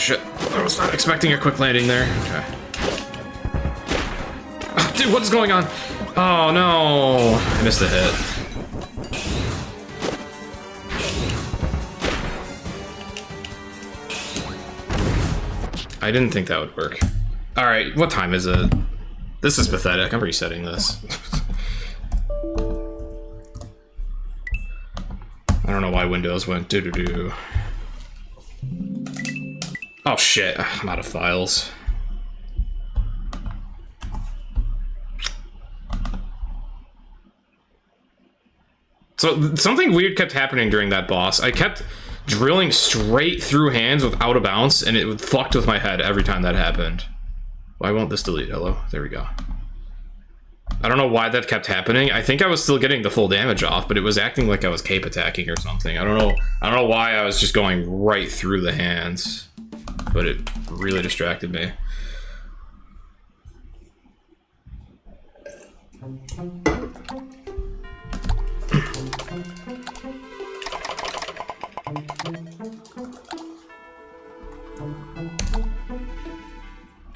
shit. I was not expecting a quick landing there. Okay. Oh, dude, what's going on? Oh, no. I missed a hit. I didn't think that would work. Alright, what time is it? This is pathetic. I'm resetting this. I don't know why Windows went doo-doo-doo. Oh shit, I'm out of files. So something weird kept happening during that boss. I kept drilling straight through hands without a bounce, and it fucked with my head every time that happened. Why won't this delete? Hello? There we go. I don't know why that kept happening. I think I was still getting the full damage off, but it was acting like I was cape attacking or something. I don't know why I was just going right through the hands, but it really distracted me.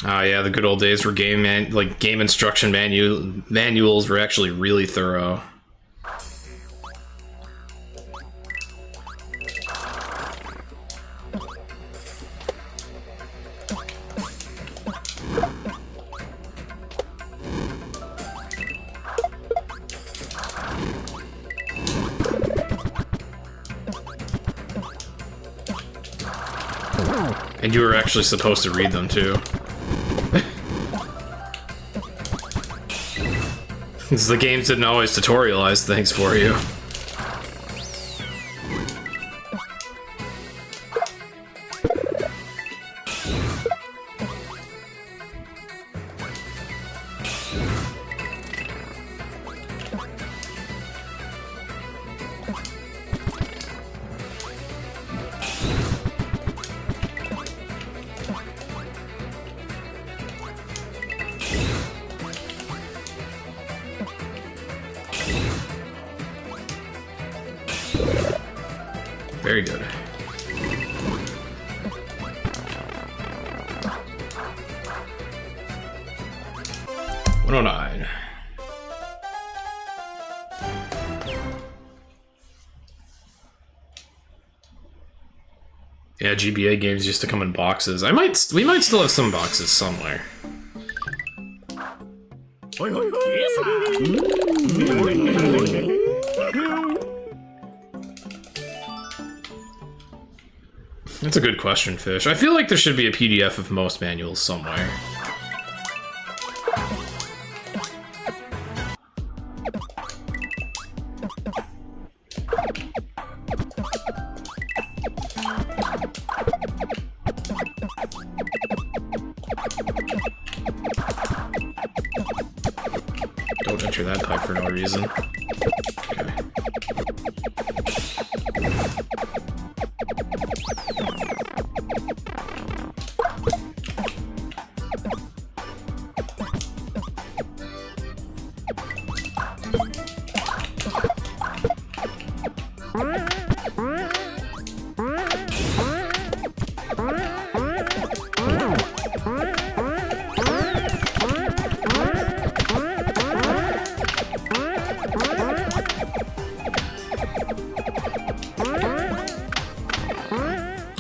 Oh yeah, the good old days where game instruction manuals were actually really thorough. And you were actually supposed to read them too. Because the games didn't always tutorialize things for you. Very good. $109. Yeah, GBA games used to come in boxes. We might still have some boxes somewhere. That's a good question, Fish. I feel like there should be a PDF of most manuals somewhere. Don't enter that pipe for no reason. Okay.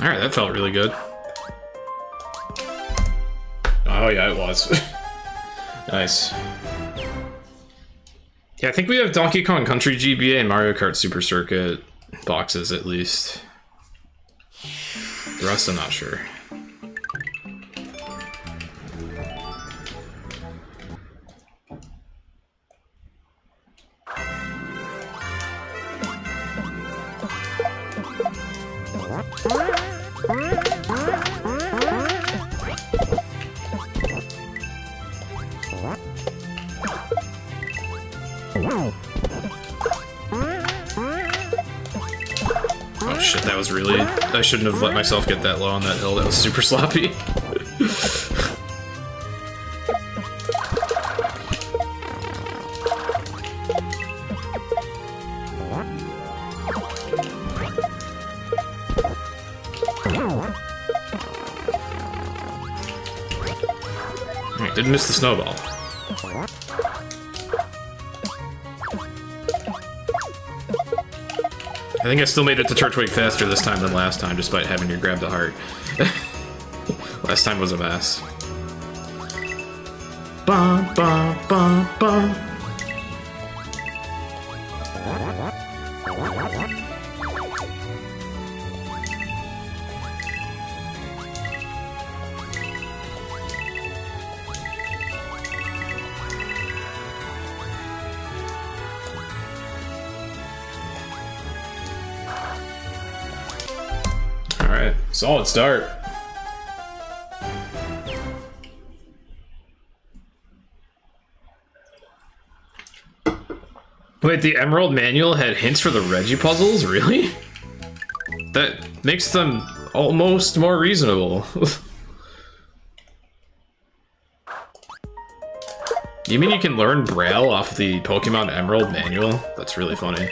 Alright, that felt really good. Oh yeah, it was. Nice. Yeah, I think we have Donkey Kong Country GBA and Mario Kart Super Circuit boxes at least. The rest I'm not sure. Oh shit, that was really... I shouldn't have let myself get that low on that hill. That was super sloppy. Fuck, didn't miss the snowball. I think I still made it to Turtwig faster this time than last time, despite having to grab the heart. Last time was a mess. Bum, bum, bum, bum. Alright, solid start. Wait, the Emerald Manual had hints for the Reggie puzzles? Really? That makes them almost more reasonable. You mean you can learn Braille off the Pokemon Emerald Manual? That's really funny.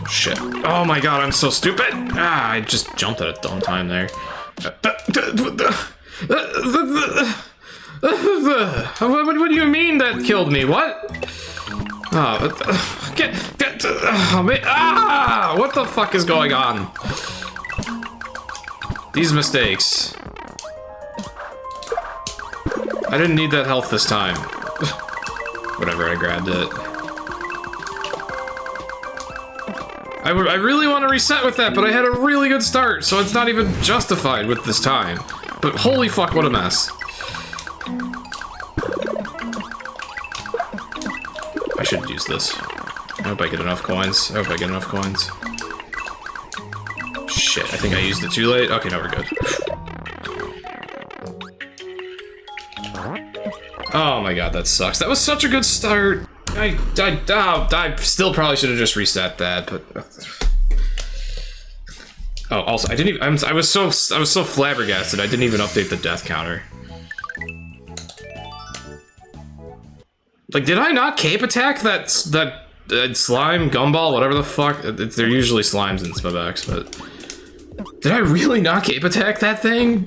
Shit. Oh my god, I'm so stupid! Ah, I just jumped at a dumb time there. What do you mean that killed me? What? Oh, what the fuck is going on? These mistakes. I didn't need that health this time. Whatever, I grabbed it. I really want to reset with that, but I had a really good start, so it's not even justified with this time. But holy fuck, what a mess. I should use this. I hope I get enough coins. I hope I get enough coins. Shit, I think I used it too late. Okay, now we're good. Oh my god, that sucks. That was such a good start. I still probably should have just reset that, but oh, also, I didn't even. I was so flabbergasted. I didn't even update the death counter. Like, did I not cape attack that slime gumball, whatever the fuck? They're usually slimes in SMBX, but did I really not cape attack that thing?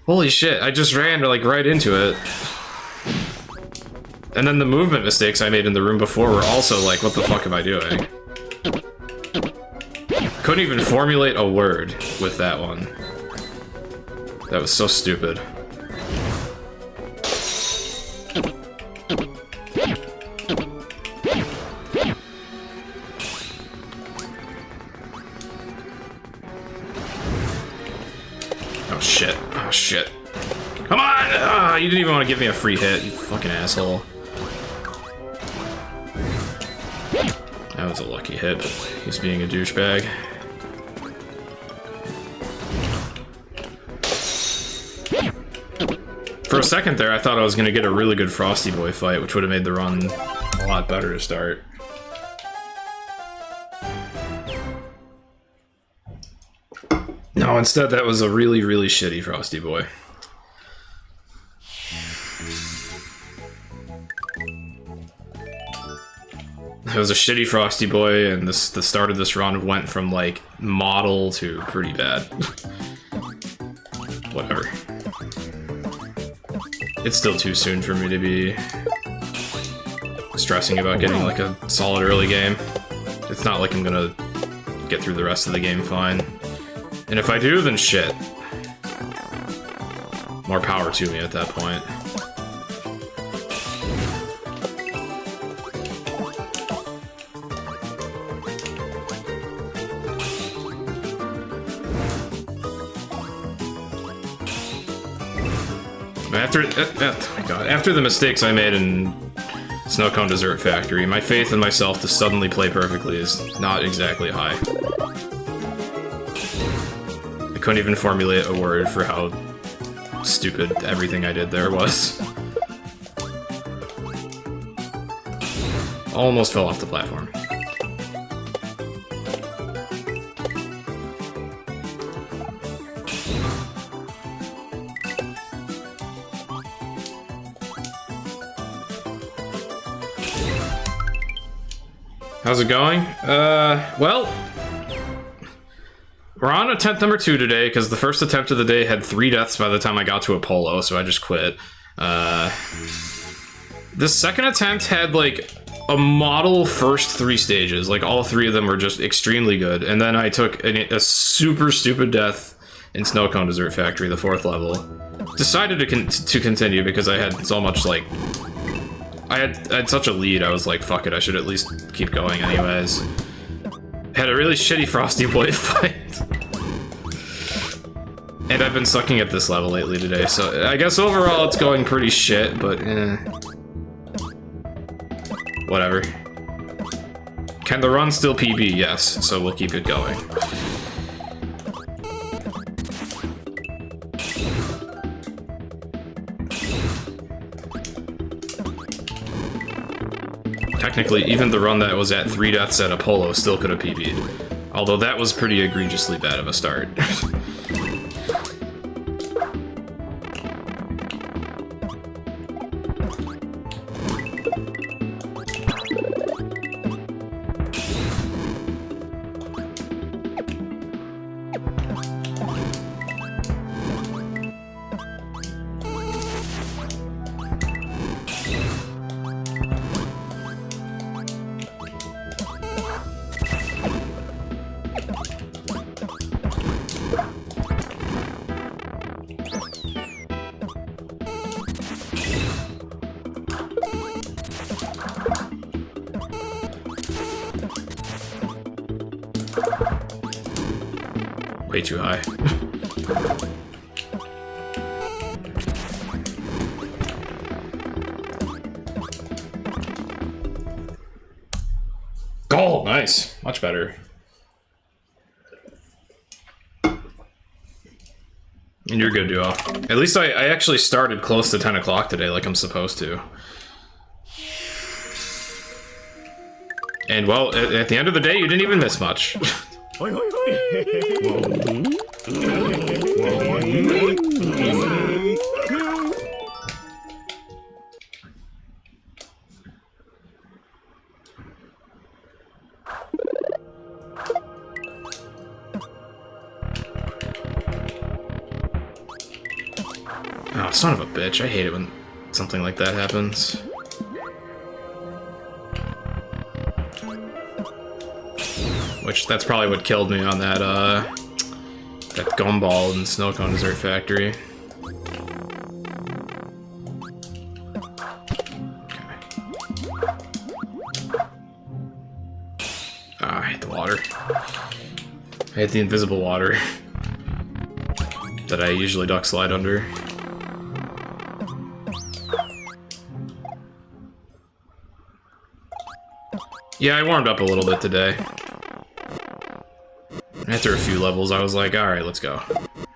Holy shit! I just ran like right into it. And then the movement mistakes I made in the room before were also like, what the fuck am I doing? Couldn't even formulate a word with that one. That was so stupid. Oh shit. Oh shit. Come on! Ah, you didn't even want to give me a free hit, you fucking asshole. That was a lucky hit, but he's being a douchebag. For a second there, I thought I was going to get a really good Frosty Boy fight, which would have made the run a lot better to start. No, instead that was a really, really shitty Frosty Boy. It was a shitty Frosty Boy, and the start of this run went from, like, model to pretty bad. Whatever. It's still too soon for me to be stressing about getting, like, a solid early game. It's not like I'm gonna get through the rest of the game fine. And if I do, then shit. More power to me at that point. After the mistakes I made in Snow Cone Dessert Factory, my faith in myself to suddenly play perfectly is not exactly high. I couldn't even formulate a word for how stupid everything I did there was. Almost fell off the platform. How's it going? Well, we're on attempt number 2 today, because the first attempt of the day had 3 deaths by the time I got to a polo, so I just quit. This second attempt had, like, a model first 3 stages. Like, all 3 of them were just extremely good. And then I took a super stupid death in Snow Cone Dessert Factory, the 4th level. Decided to continue because I had so much, like... I had such a lead, I was like, fuck it, I should at least keep going anyways. Had a really shitty Frosty Boy fight. And I've been sucking at this level lately today, so I guess overall it's going pretty shit, but whatever. Can the run still PB? Yes, so we'll keep it going. Technically, even the run that was at 3 deaths at Apollo still could have PB'd. Although that was pretty egregiously bad of a start. Way too high. Goal! Nice. Much better. And you're good, Duo. At least I actually started close to 10 o'clock today like I'm supposed to. And, well, at the end of the day, you didn't even miss much. Hoi, hoi, hoi. Oh, son of a bitch. I hate it when something like that happens. Which, that's probably what killed me on that, that gumball in Snow Cone Dessert Factory. Okay. Ah, I hit the water. I hit the invisible water that I usually duck slide under. Yeah, I warmed up a little bit today. After a few levels, I was like, alright, let's go.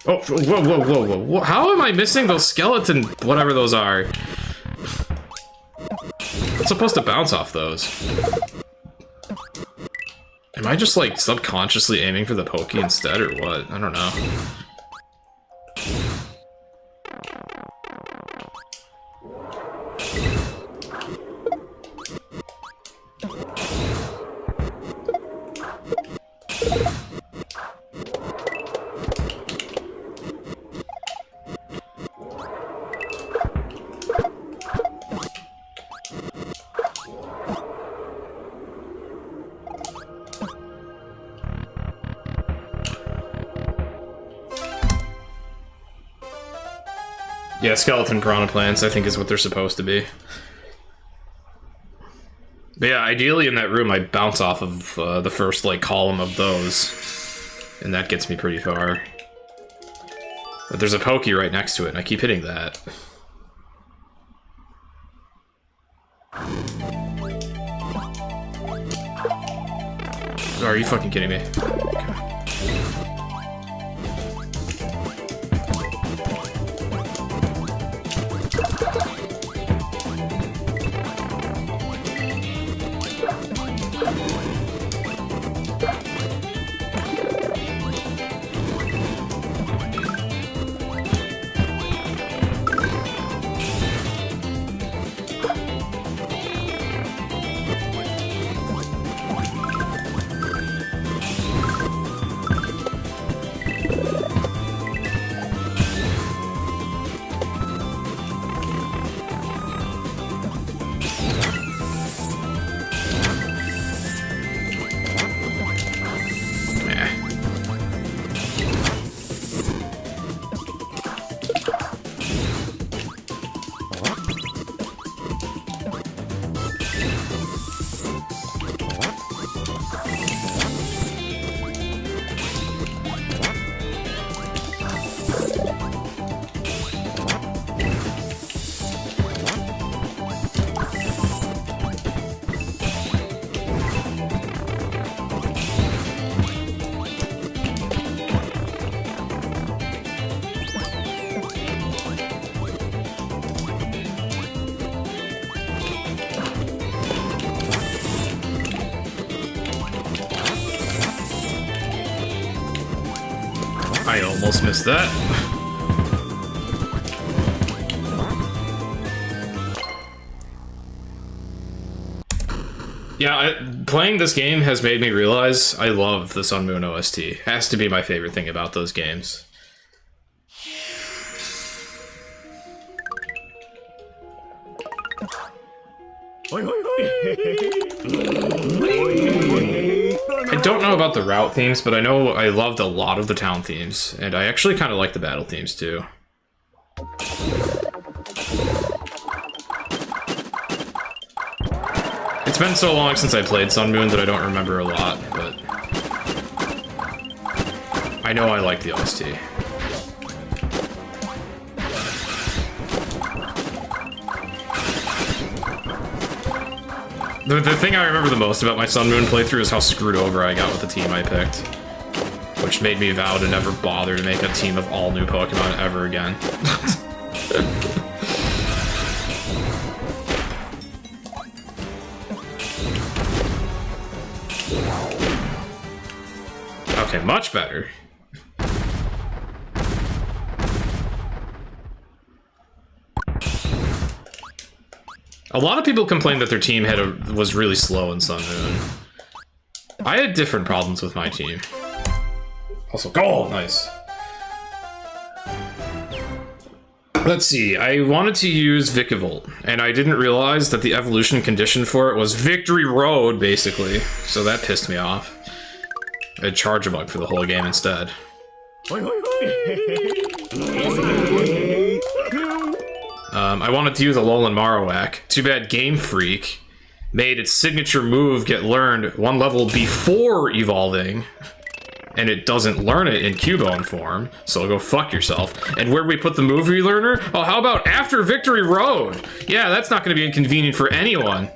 Oh, whoa, whoa, whoa, whoa. How am I missing those skeleton, whatever those are? I'm supposed to bounce off those. Am I just, like, subconsciously aiming for the pokey instead, or what? I don't know. Yeah, skeleton piranha plants, I think, is what they're supposed to be. But yeah, ideally in that room, I bounce off of the first, like, column of those. And that gets me pretty far. But there's a pokey right next to it, and I keep hitting that. Oh, are you fucking kidding me? Okay. I almost missed that. Yeah, playing this game has made me realize I love the Sun Moon OST. Has to be my favorite thing about those games. I don't know about the route themes, but I know I loved a lot of the town themes, and I actually kind of like the battle themes too. It's been so long since I played Sun Moon that I don't remember a lot, but I know I like the OST. The thing I remember the most about my Sun Moon playthrough is how screwed over I got with the team I picked. Which made me vow to never bother to make a team of all new Pokemon ever again. Okay, much better. A lot of people complained that their team was really slow in Sun Moon. I had different problems with my team. Also, gold! Nice. Let's see, I wanted to use Vikavolt, and I didn't realize that the evolution condition for it was Victory Road, basically. So that pissed me off. I had Charge Bug for the whole game instead. I wanted to use Alolan Marowak. Too bad Game Freak made its signature move get learned one level before evolving, and it doesn't learn it in Cubone form, so go fuck yourself. And where do we put the move relearner? Oh, how about after Victory Road? Yeah, that's not going to be inconvenient for anyone.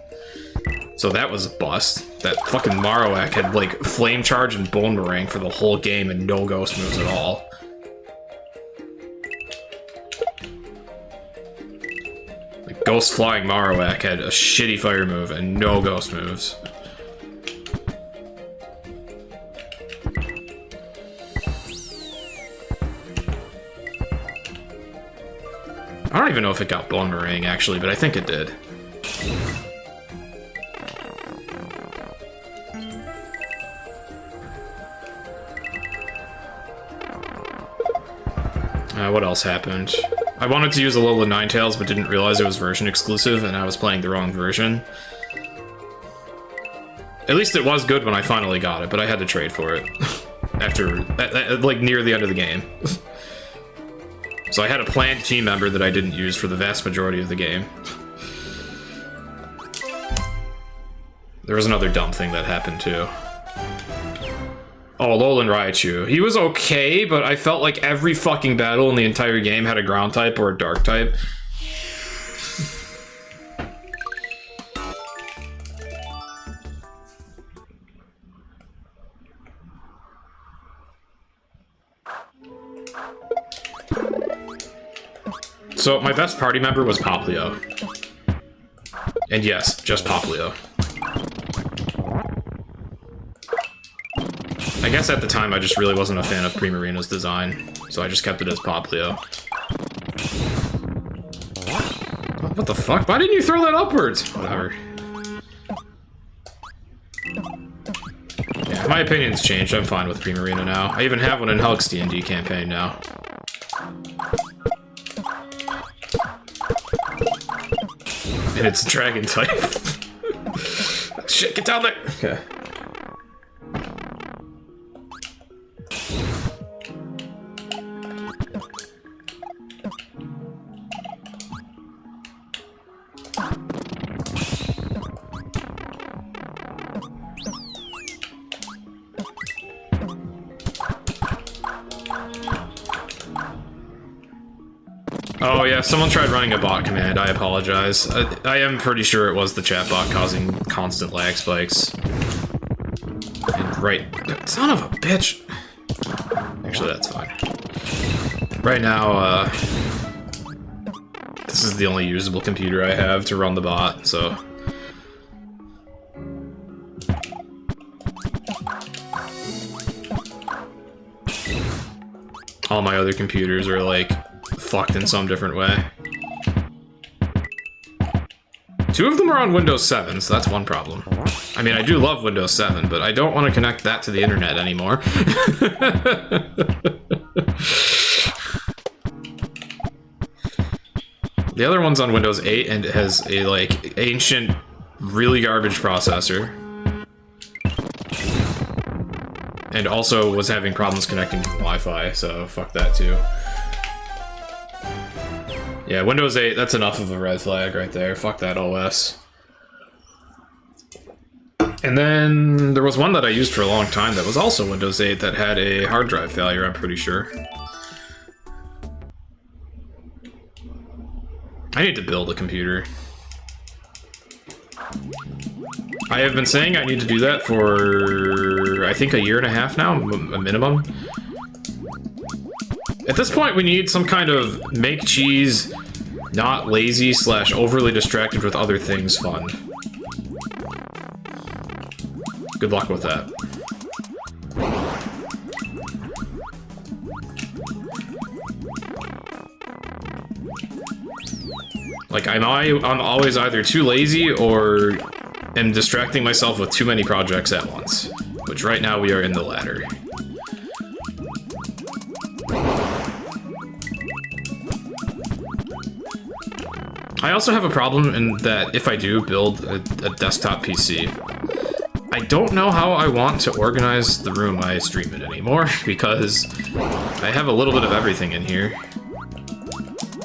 So that was a bust. That fucking Marowak had, like, Flame Charge and Bone Meringue for the whole game and no ghost moves at all. Ghost Flying Marowak had a shitty fire move and no ghost moves. I don't even know if it got Bone Meringue, actually, but I think it did. What else happened? I wanted to use Alola Ninetales, but didn't realize it was version exclusive, and I was playing the wrong version. At least it was good when I finally got it, but I had to trade for it. After, like, near the end of the game. So I had a planned team member that I didn't use for the vast majority of the game. There was another dumb thing that happened, too. Oh, Alolan Raichu. He was okay, but I felt like every fucking battle in the entire game had a ground type or a dark type. So, my best party member was Poplio. And yes, just Poplio. I guess at the time I just really wasn't a fan of Primarina's design, so I just kept it as Poplio. What the fuck? Why didn't you throw that upwards? Whatever. Yeah, my opinion's changed. I'm fine with Primarina now. I even have one in Hulk's D&D campaign now. And it's Dragon type. Shit, get down there! Okay. Oh yeah, someone tried running a bot command, I apologize. I am pretty sure it was the chatbot causing constant lag spikes. And right... Son of a bitch! Actually, that's fine. Right now, this is the only usable computer I have to run the bot, so... all my other computers are like fucked in some different way. 2 of them are on Windows 7, so that's one problem. I mean, I do love Windows 7, but I don't want to connect that to the internet anymore. The other one's on Windows 8 and it has a, like, ancient, really garbage processor. And also was having problems connecting to Wi-Fi, so fuck that too. Yeah, Windows 8, that's enough of a red flag right there. Fuck that OS. And then there was one that I used for a long time that was also Windows 8 that had a hard drive failure, I'm pretty sure. I need to build a computer. I have been saying I need to do that for, I think, a year and a half now, a minimum. At this point, we need some kind of make cheese, not lazy / overly distracted with other things fun. Good luck with that. Like, I'm always either too lazy or am distracting myself with too many projects at once. Which right now we are in the latter. I also have a problem in that if I do build a desktop PC, I don't know how I want to organize the room I stream in anymore, because I have a little bit of everything in here.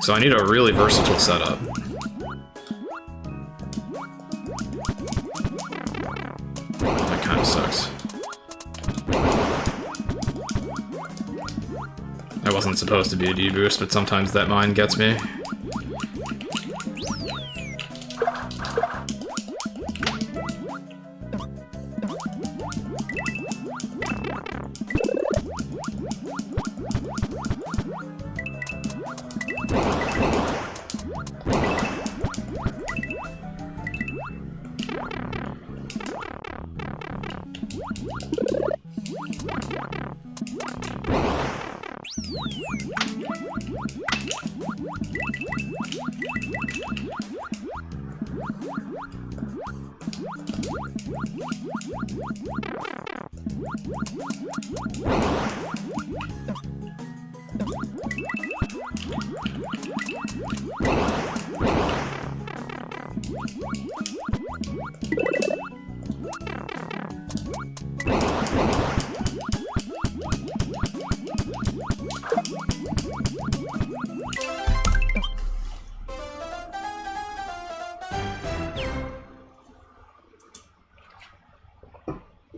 So I need a really versatile setup. That kind of sucks. I wasn't supposed to be a deboost, but sometimes that mind gets me.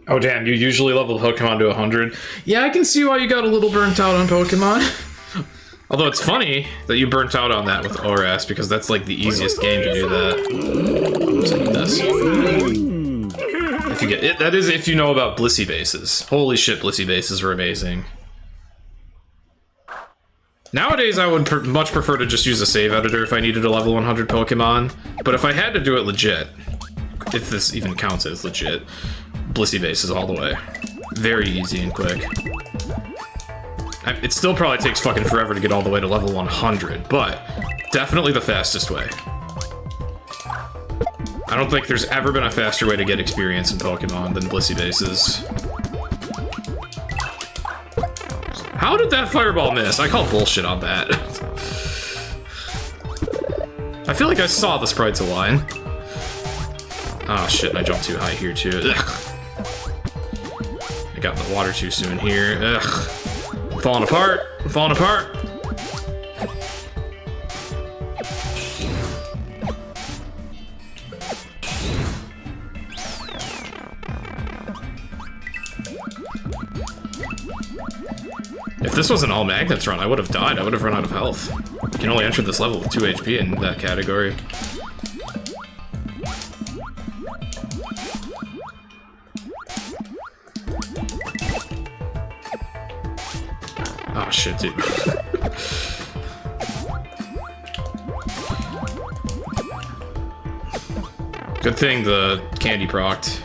Oh damn, you usually level Pokemon to 100. Yeah, I can see why you got a little burnt out on Pokemon. Although it's funny that you burnt out on that with ORAS, because that's like the easiest game to do that. If you get it, that is if you know about Blissey bases. Holy shit, Blissey bases were amazing. Nowadays, I would much prefer to just use a save editor if I needed a level 100 Pokemon, but if I had to do it legit, if this even counts as legit, Blissey bases all the way. Very easy and quick. It still probably takes fucking forever to get all the way to level 100, but definitely the fastest way. I don't think there's ever been a faster way to get experience in Pokemon than Blissey bases. How did that fireball miss? I call bullshit on that. I feel like I saw the sprites align. Oh shit, and I jumped too high here too. Ugh. I got in the water too soon here. Ugh. I'm falling apart. I'm falling apart. If this was an all magnets run, I would have died. I would have run out of health. You can only enter this level with 2 HP in that category. Oh shit, dude. Good thing the candy procced.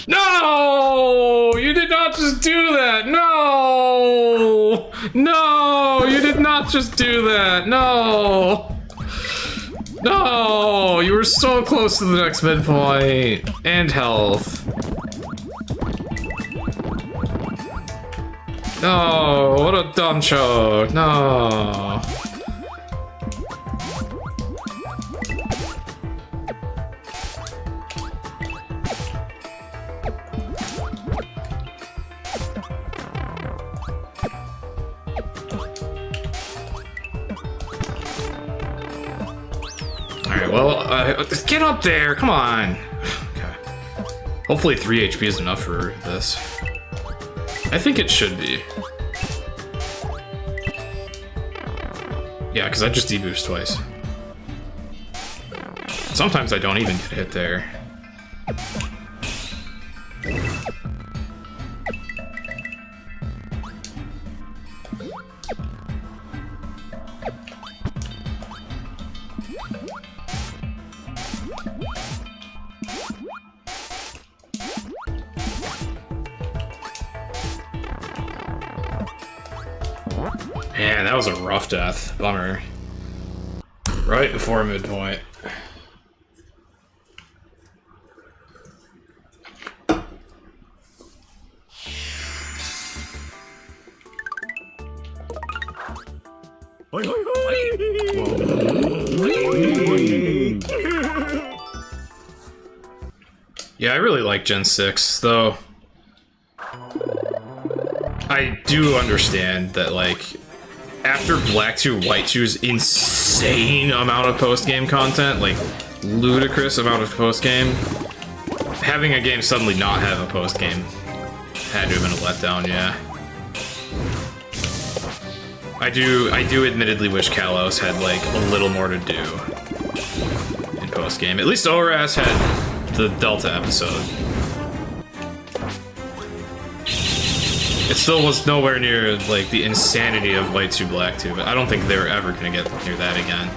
No! No! You did not just do that! No! No! You did not just do that! No! No! You were so close to the next midpoint! And health. No! What a dumb choke! No! Alright, well, get up there! Come on! Okay. Hopefully 3 HP is enough for this. I think it should be. Yeah, because I just deboost twice. Sometimes I don't even get hit there. Man, that was a rough death. Bummer. Right before midpoint. Hoi, hoi, hoi. Yeah, I really like Gen 6, though. I do understand that, like, after Black 2, White 2's insane amount of post-game content, like, ludicrous amount of post-game, having a game suddenly not have a post-game had to have been a letdown, yeah. I do admittedly wish Kalos had, like, a little more to do in post-game. At least ORAS had the Delta episode. It still was nowhere near, like, the insanity of White 2, Black 2, but I don't think they're ever gonna get near that again.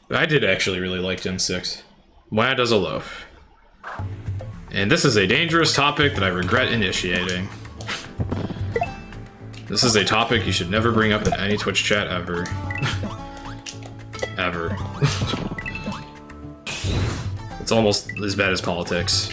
But I did actually really like Gen 6. Why does a loaf? And this is a dangerous topic that I regret initiating. This is a topic you should never bring up in any Twitch chat ever. Ever. It's almost as bad as politics.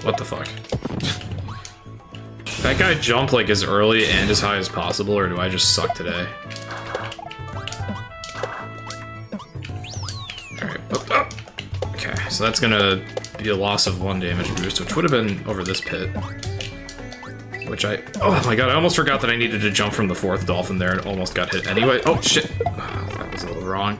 What the fuck? That guy jumped like as early and as high as possible, or do I just suck today? Okay, so that's gonna be a loss of 1 damage boost, which would have been over this pit. Which oh my god, I almost forgot that I needed to jump from the 4th dolphin there and almost got hit anyway. Oh shit, that was a little wrong.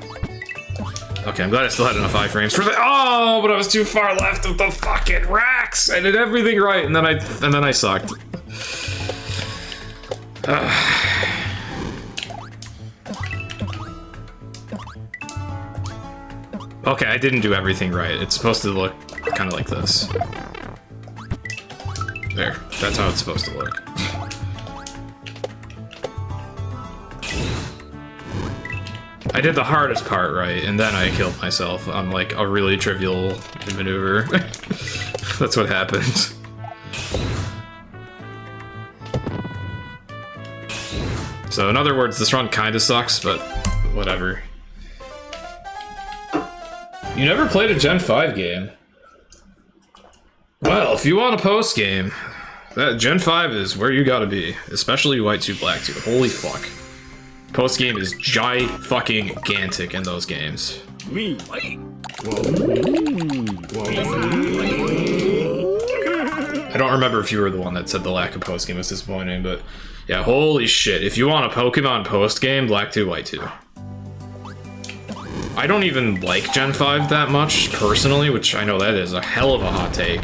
Okay, I'm glad I still had enough iframes for that. Oh, but I was too far left with the fucking racks. I did everything right, and then I sucked. Okay, I didn't do everything right. It's supposed to look kind of like this. There, that's how it's supposed to look. I did the hardest part right, and then I killed myself on like a really trivial maneuver. That's what happened. So in other words, this run kinda sucks, but whatever. You never played a Gen 5 game? Well, if you want a post game, that Gen 5 is where you gotta be. Especially White 2, Black 2. Holy fuck. Post game is gigantic in those games. Me. I don't remember if you were the one that said the lack of post game was disappointing, but yeah, holy shit. If you want a Pokemon post game, Black 2, White 2. I don't even like Gen 5 that much, personally, which I know that is a hell of a hot take.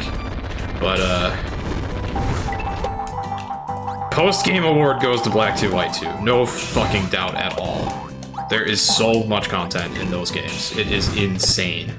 But, post-game award goes to Black 2, White 2. No fucking doubt at all. There is so much content in those games. It is insane.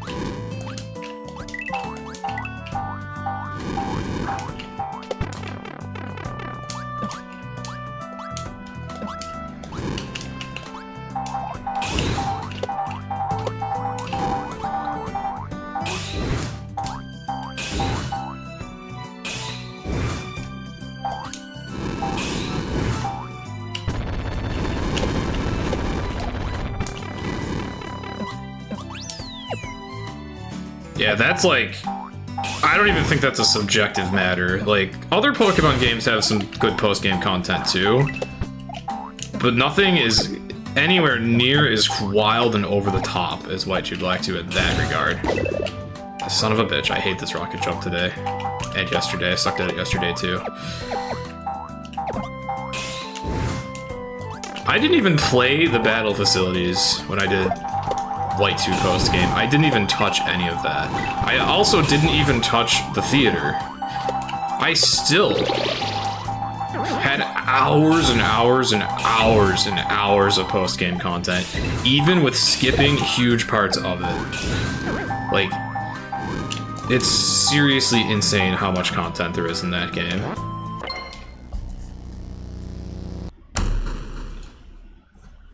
Yeah, that's like... I don't even think that's a subjective matter. Like, other Pokemon games have some good post-game content too, but nothing is anywhere near as wild and over the top as White 2 Black 2 in that regard. Son of a bitch, I hate this rocket jump today. And yesterday, I sucked at it yesterday too. I didn't even play the battle facilities when I did White 2 post game. I didn't even touch any of that. I also didn't even touch the theater. I still had hours and hours and hours and hours of post game content, even with skipping huge parts of it. Like, it's seriously insane how much content there is in that game.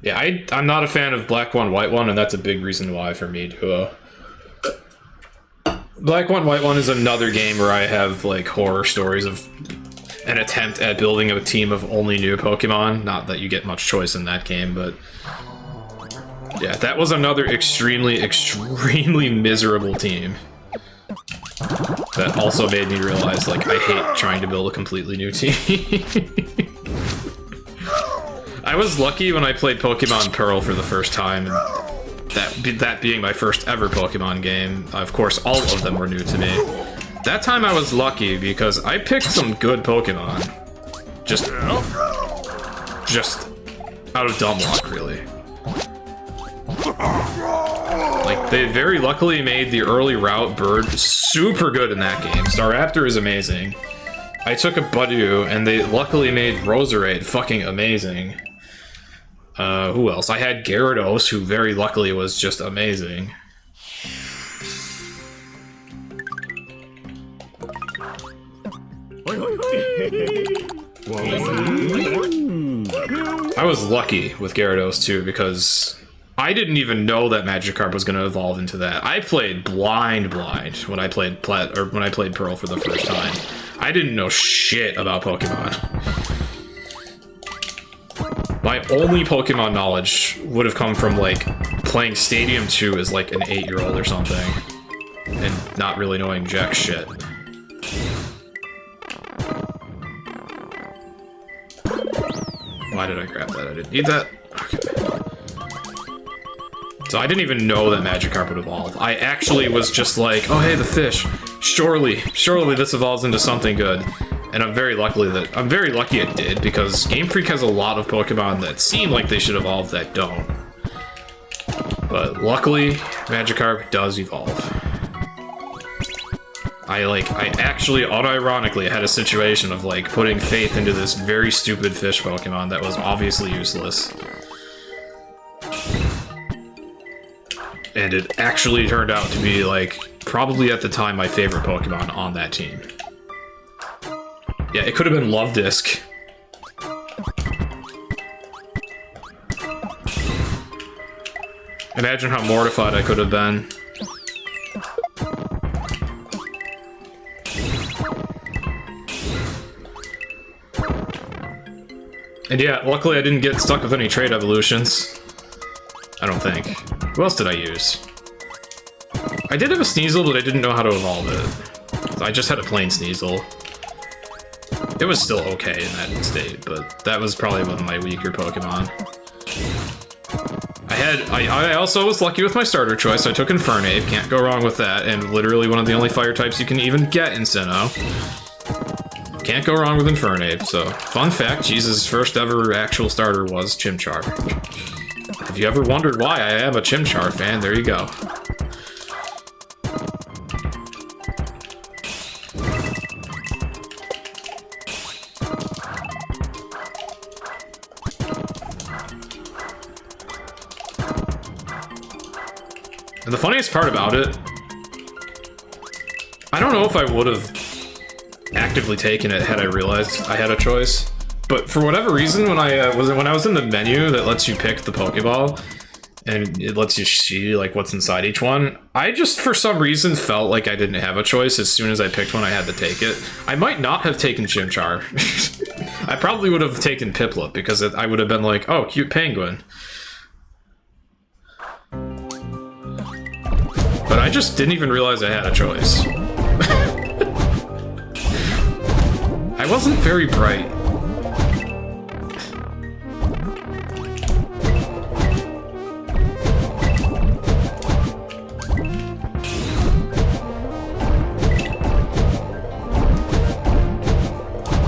Yeah, I'm not a fan of Black 1, White 1, and that's a big reason why for me, too. Black 1, White 1 is another game where I have, like, horror stories of an attempt at building a team of only new Pokemon. Not that you get much choice in that game, but... yeah, that was another extremely, extremely miserable team. That also made me realize, like, I hate trying to build a completely new team. I was lucky when I played Pokemon Pearl for the first time, and that being my first ever Pokemon game. Of course, all of them were new to me. That time I was lucky because I picked some good Pokemon. Just out of dumb luck, really. Like, they very luckily made the early route bird super good in that game. Staraptor is amazing. I took a Budew, and they luckily made Roserade fucking amazing. Who else? I had Gyarados, who very luckily was just amazing. I was lucky with Gyarados too, because I didn't even know that Magikarp was going to evolve into that. I played blind when I played Pearl for the first time. I didn't know shit about Pokemon. My only Pokemon knowledge would have come from, like, playing Stadium 2 as, like, an 8-year-old or something. And not really knowing jack shit. Why did I grab that? I didn't need that. Okay. So I didn't even know that Magikarp would evolve. I actually was just like, oh hey, the fish. Surely this evolves into something good. And I'm very lucky it did, because Game Freak has a lot of Pokemon that seem like they should evolve that don't. But luckily, Magikarp does evolve. I actually, unironically, had a situation of, like, putting faith into this very stupid fish Pokemon that was obviously useless. And it actually turned out to be, like, probably at the time my favorite Pokemon on that team. Yeah, it could have been Love Disc. Imagine how mortified I could have been. And yeah, luckily I didn't get stuck with any trade evolutions. I don't think. Who else did I use? I did have a Sneasel, but I didn't know how to evolve it. I just had a plain Sneasel. It was still okay in that state, but that was probably one of my weaker Pokemon. I also was lucky with my starter choice. I took Infernape, can't go wrong with that, and literally one of the only fire types you can even get in Sinnoh. Can't go wrong with Infernape, so... Fun fact, Jesus' first ever actual starter was Chimchar. If you ever wondered why I am a Chimchar fan, there you go. And the funniest part about it, I don't know if I would have actively taken it had I realized I had a choice. But for whatever reason, when I was in the menu that lets you pick the Pokeball, and it lets you see like what's inside each one, I just for some reason felt like I didn't have a choice. As soon as I picked one, I had to take it. I might not have taken Chimchar. I probably would have taken Piplup because I would have been like, oh, cute penguin. But I just didn't even realize I had a choice. I wasn't very bright.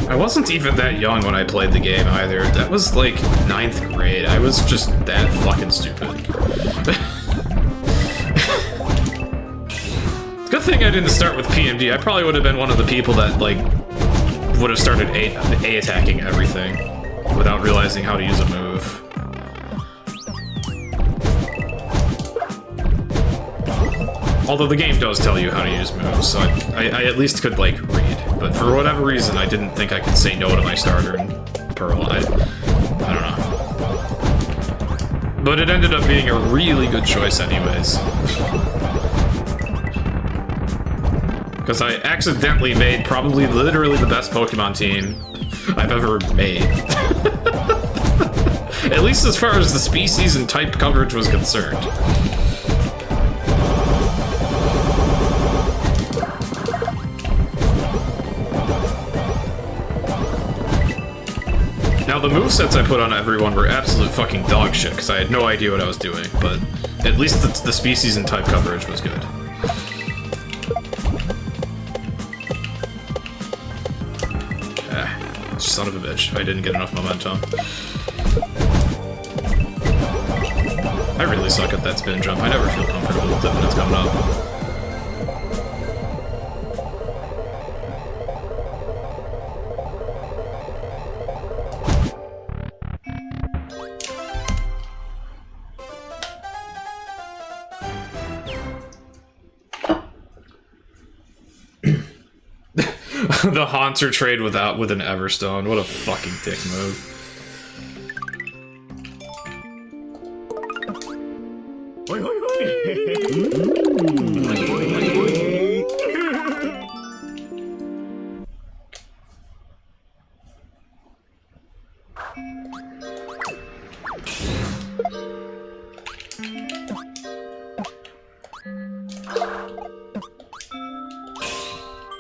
I wasn't even that young when I played the game either. That was like 9th grade. I was just that fucking stupid. Good thing I didn't start with PMD. I probably would have been one of the people that like would have started A attacking everything without realizing how to use a move. Although the game does tell you how to use moves, so I at least could like read. But for whatever reason, I didn't think I could say no to my starter in Pearl. I don't know. But it ended up being a really good choice anyways. Because I accidentally made probably literally the best Pokemon team I've ever made. At least as far as the species and type coverage was concerned. Now the movesets I put on everyone were absolute fucking dog shit because I had no idea what I was doing, but at least the species and type coverage was good. Son of a bitch, I didn't get enough momentum. I really suck at that spin jump. I never feel comfortable with it when it's coming up. The Haunter trade with an Everstone. What a fucking dick move.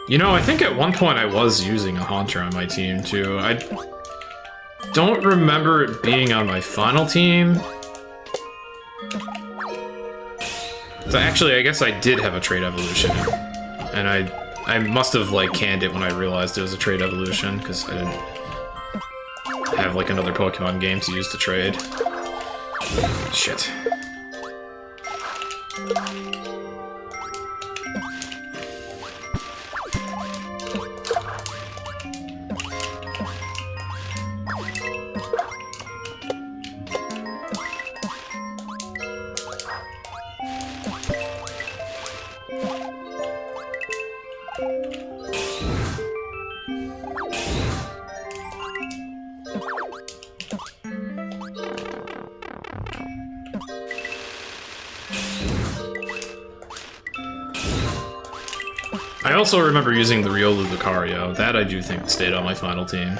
You know, I think at one point I was using a Haunter on my team, too. I don't remember it being on my final team. So actually, I guess I did have a trade evolution. And I must have, like, canned it when I realized it was a trade evolution, because I didn't have, like, another Pokemon game to use to trade. Shit. I also remember using the Riolu Lucario. That I do think stayed on my final team.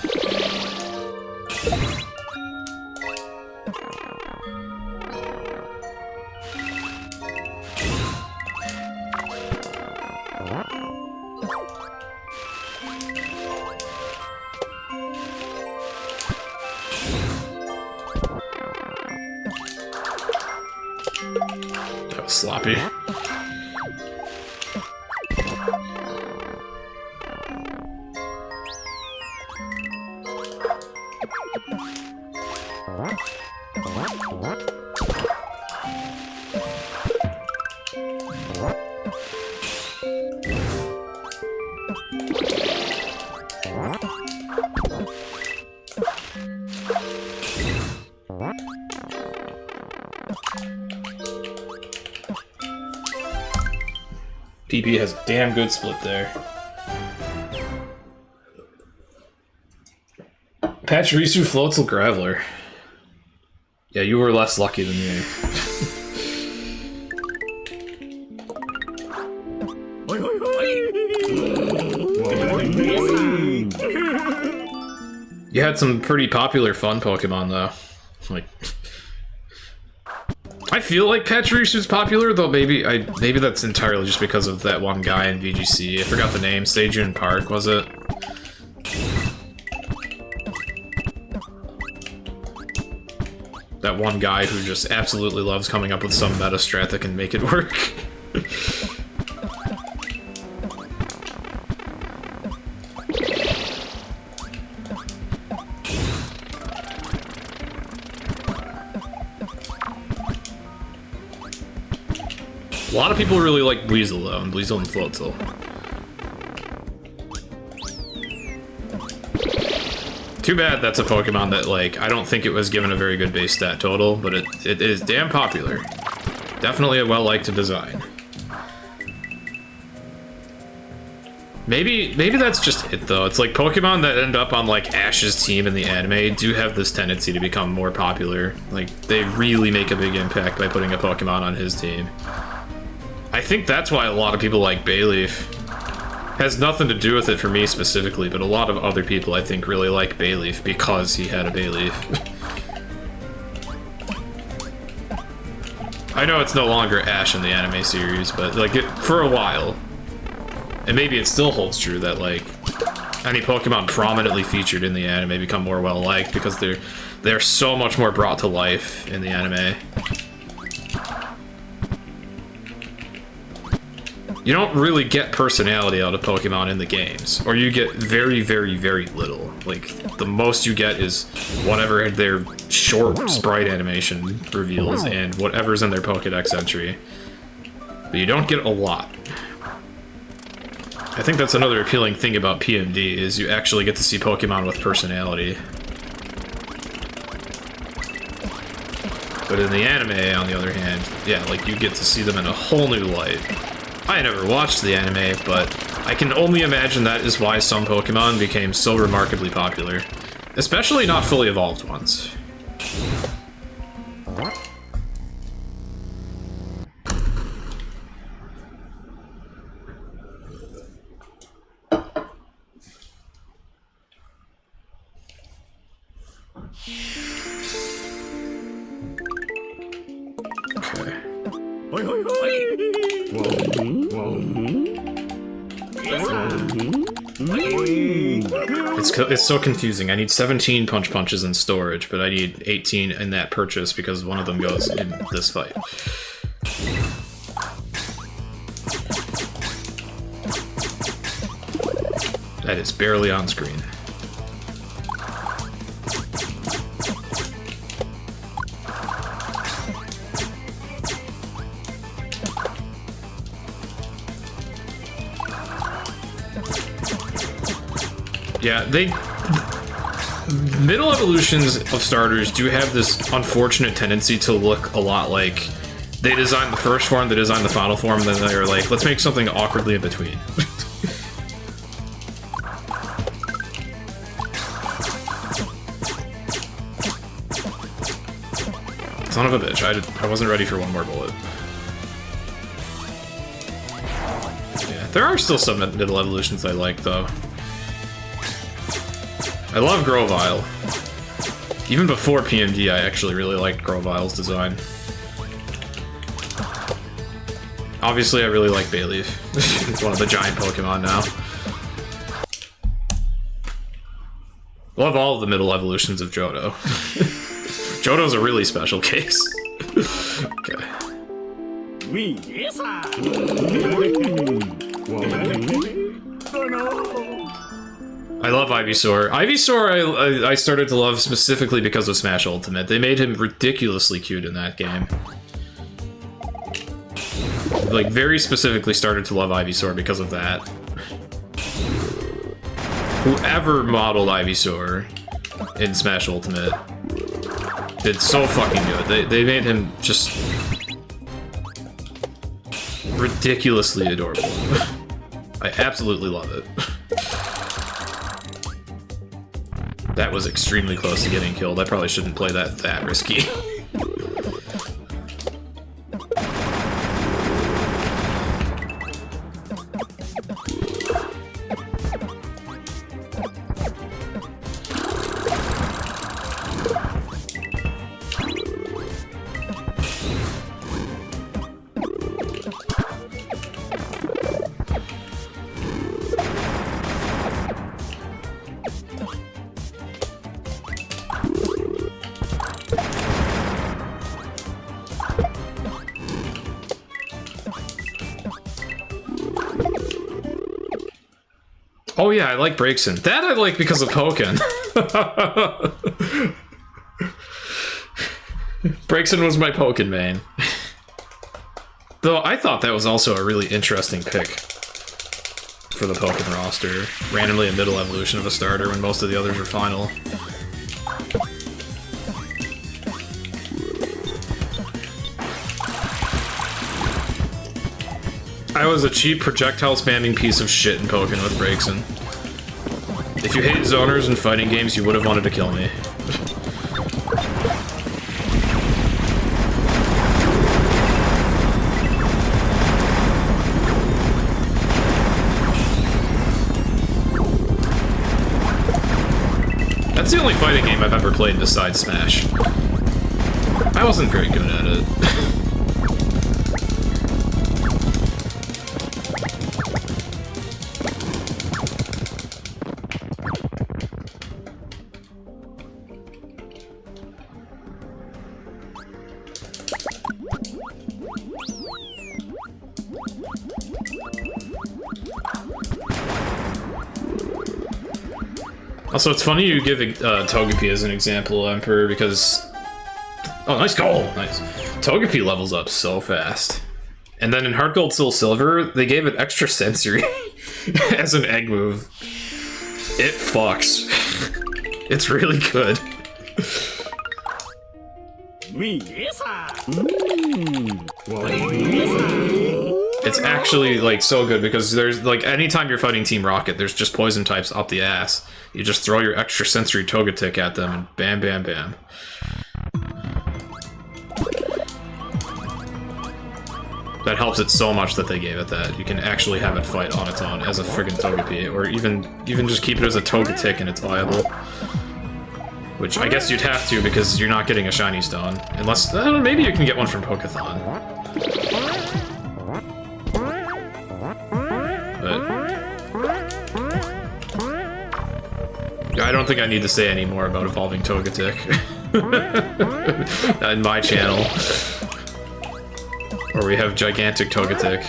That was sloppy. PP has a damn good split there. Pachirisu Floatzel Graveler. Yeah, you were less lucky than me. You had some pretty popular fun Pokemon though. Like, I feel like Pachirisu's popular, though maybe that's entirely just because of that one guy in VGC. I forgot the name. Sejun Park, was it? That one guy who just absolutely loves coming up with some meta strat that can make it work. A lot of people really like Weasel though, and Weasel and Floatzel. Too bad that's a Pokemon that, like, I don't think it was given a very good base stat total, but it is damn popular. Definitely a well-liked design. Maybe that's just it though. It's like Pokemon that end up on like Ash's team in the anime do have this tendency to become more popular. Like, they really make a big impact by putting a Pokemon on his team. I think that's why a lot of people like Bayleaf. Has nothing to do with it for me specifically, but a lot of other people I think really like Bayleaf because he had a Bayleaf. I know it's no longer Ash in the anime series, but like for a while, and maybe it still holds true that like any Pokemon prominently featured in the anime become more well liked because they're so much more brought to life in the anime. You don't really get personality out of Pokemon in the games, or you get very, very, very little. Like, the most you get is whatever their short sprite animation reveals and whatever's in their Pokedex entry. But you don't get a lot. I think that's another appealing thing about PMD, is you actually get to see Pokemon with personality. But in the anime, on the other hand, yeah, like, you get to see them in a whole new light. I never watched the anime, but I can only imagine that is why some Pokemon became so remarkably popular. Especially not fully evolved ones. It's so confusing. I need 17 punch punches in storage, but I need 18 in that purchase because one of them goes in this fight. That is barely on screen. Yeah, middle evolutions of starters do have this unfortunate tendency to look a lot like they designed the first form, they designed the final form, then they're like, let's make something awkwardly in between. Son of a bitch, I wasn't ready for one more bullet. Yeah, there are still some middle evolutions I like, though. I love Grovyle. Even before PMD, I actually really liked Grovyle's design. Obviously, I really like Bayleaf. It's one of the giant Pokemon now. Love all of the middle evolutions of Johto. Johto's a really special case. Okay. I love Ivysaur. Ivysaur I started to love specifically because of Smash Ultimate. They made him ridiculously cute in that game. Like, very specifically started to love Ivysaur because of that. Whoever modeled Ivysaur in Smash Ultimate did so fucking good. They made him just ridiculously adorable. I absolutely love it. That was extremely close to getting killed. I probably shouldn't play that risky. Oh yeah, I like Breakson. That I like because of Pokken. Breakson was my Pokken main. Though I thought that was also a really interesting pick for the Pokken roster. Randomly a middle evolution of a starter when most of the others are final. I was a cheap projectile spamming piece of shit in Pokken with Breakson. If you hate zoners and fighting games, you would have wanted to kill me. That's the only fighting game I've ever played besides Smash. I wasn't very good at it. Also, it's funny you give Togepi as an example, Emperor, because... Oh, nice goal! Nice. Togepi levels up so fast. And then in Heart Gold Soul Silver, they gave it extra sensory as an egg move. It fucks. It's really good. It's actually, like, so good because there's, like, anytime you're fighting Team Rocket, there's just poison types up the ass. You just throw your extra sensory Togetic at them and bam, bam, bam. That helps it so much that they gave it that. You can actually have it fight on its own as a friggin' Togepi, or even just keep it as a Togetic and it's viable. Which I guess you'd have to because you're not getting a shiny stone. Unless, I don't know, maybe you can get one from Pokeathon. But I don't think I need to say any more about evolving Togetic in my channel. Where we have gigantic Togetic.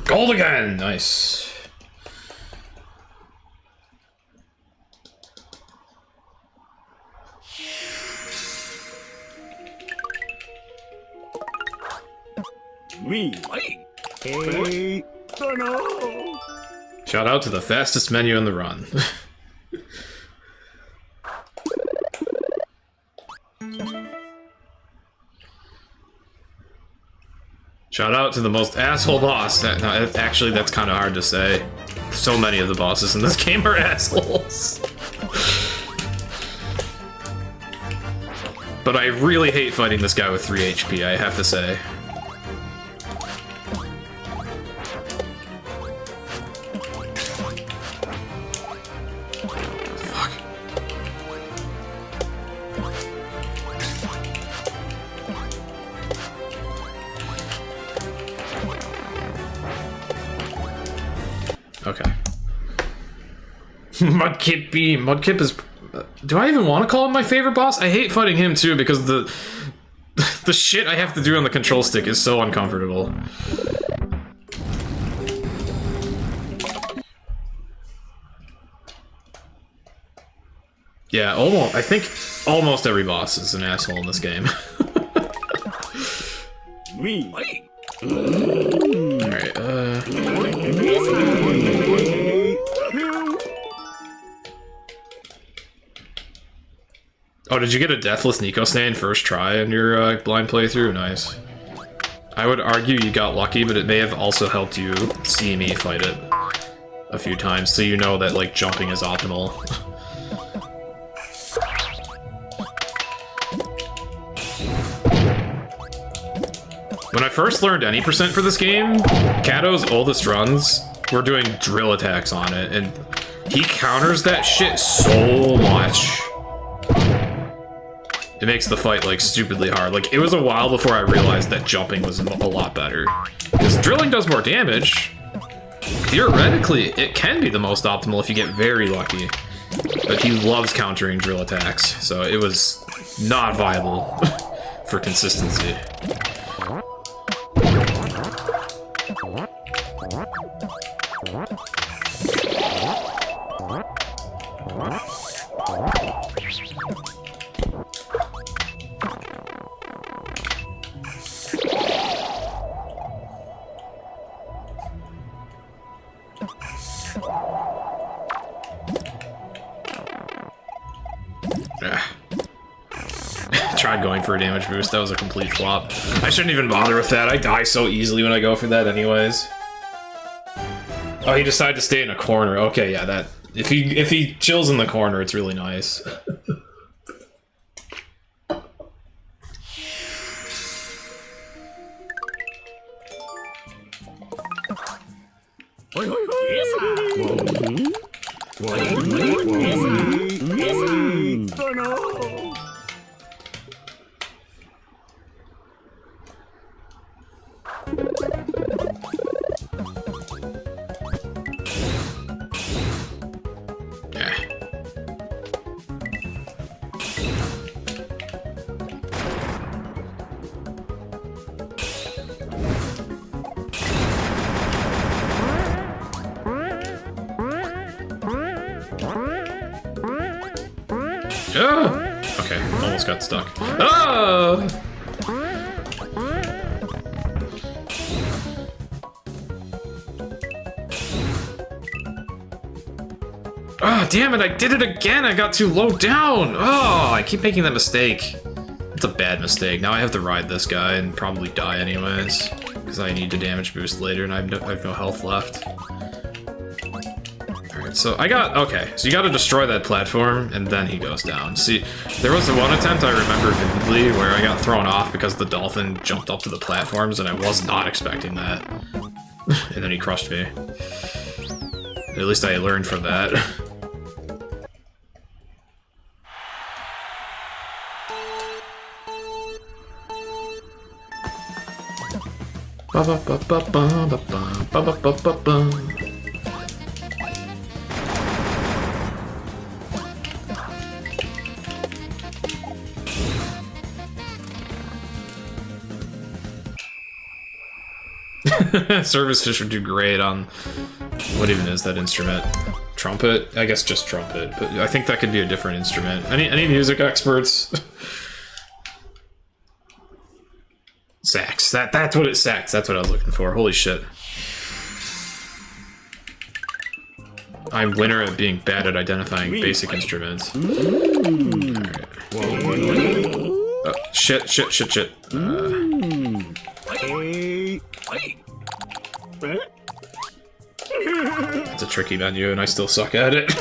Gold again! Nice. Shout out to the fastest menu in the run. Shout out to the most asshole boss. Actually, that's kind of hard to say. So many of the bosses in this game are assholes. But I really hate fighting this guy with 3 HP, I have to say. Okay. Mudkip is... Do I even want to call him my favorite boss? I hate fighting him too because the shit I have to do on the control stick is so uncomfortable. Yeah, almost. I think almost every boss is an asshole in this game. Me. Alright, Oh, did you get a Deathless Nico Stain first try in your blind playthrough? Nice. I would argue you got lucky, but it may have also helped you see me fight it a few times, so you know that, like, jumping is optimal. When I first learned any percent for this game, Kato's oldest runs were doing drill attacks on it, and he counters that shit so much. It makes the fight, like, stupidly hard. Like, it was a while before I realized that jumping was a lot better. Because drilling does more damage. Theoretically, it can be the most optimal if you get very lucky. But he loves countering drill attacks, so it was not viable for consistency. Tried going for a damage boost, that was a complete flop. I shouldn't even bother with that, I die so easily when I go for that anyways. Oh, he decided to stay in a corner. Okay, yeah, that... If he chills in the corner, it's really nice. Okay, almost got stuck. Ah! Oh, damn it, I did it again! I got too low down! Oh, I keep making that mistake. It's a bad mistake. Now I have to ride this guy and probably die anyways. Because I need to damage boost later and I have no health left. Alright, so I got... Okay, so you gotta destroy that platform and then he goes down. See, there was one attempt I remember vividly where I got thrown off because the dolphin jumped up to the platforms and I was not expecting that. And then he crushed me. At least I learned from that. Ba ba ba ba ba ba ba ba ba ba ba. Service fish would do great on what even is that instrument? Trumpet? I guess just trumpet, but I think that could be a different instrument. Any music experts? Sax. That's what it's sax. That's what I was looking for. Holy shit. I'm winner at being bad at identifying basic instruments. Alright. Oh, shit. It's a tricky menu and I still suck at it.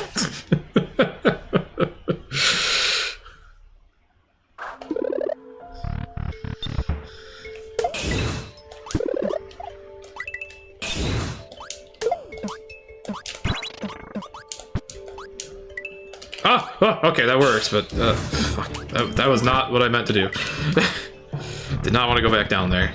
Oh, okay, that works, but fuck, that was not what I meant to do. Did not want to go back down there.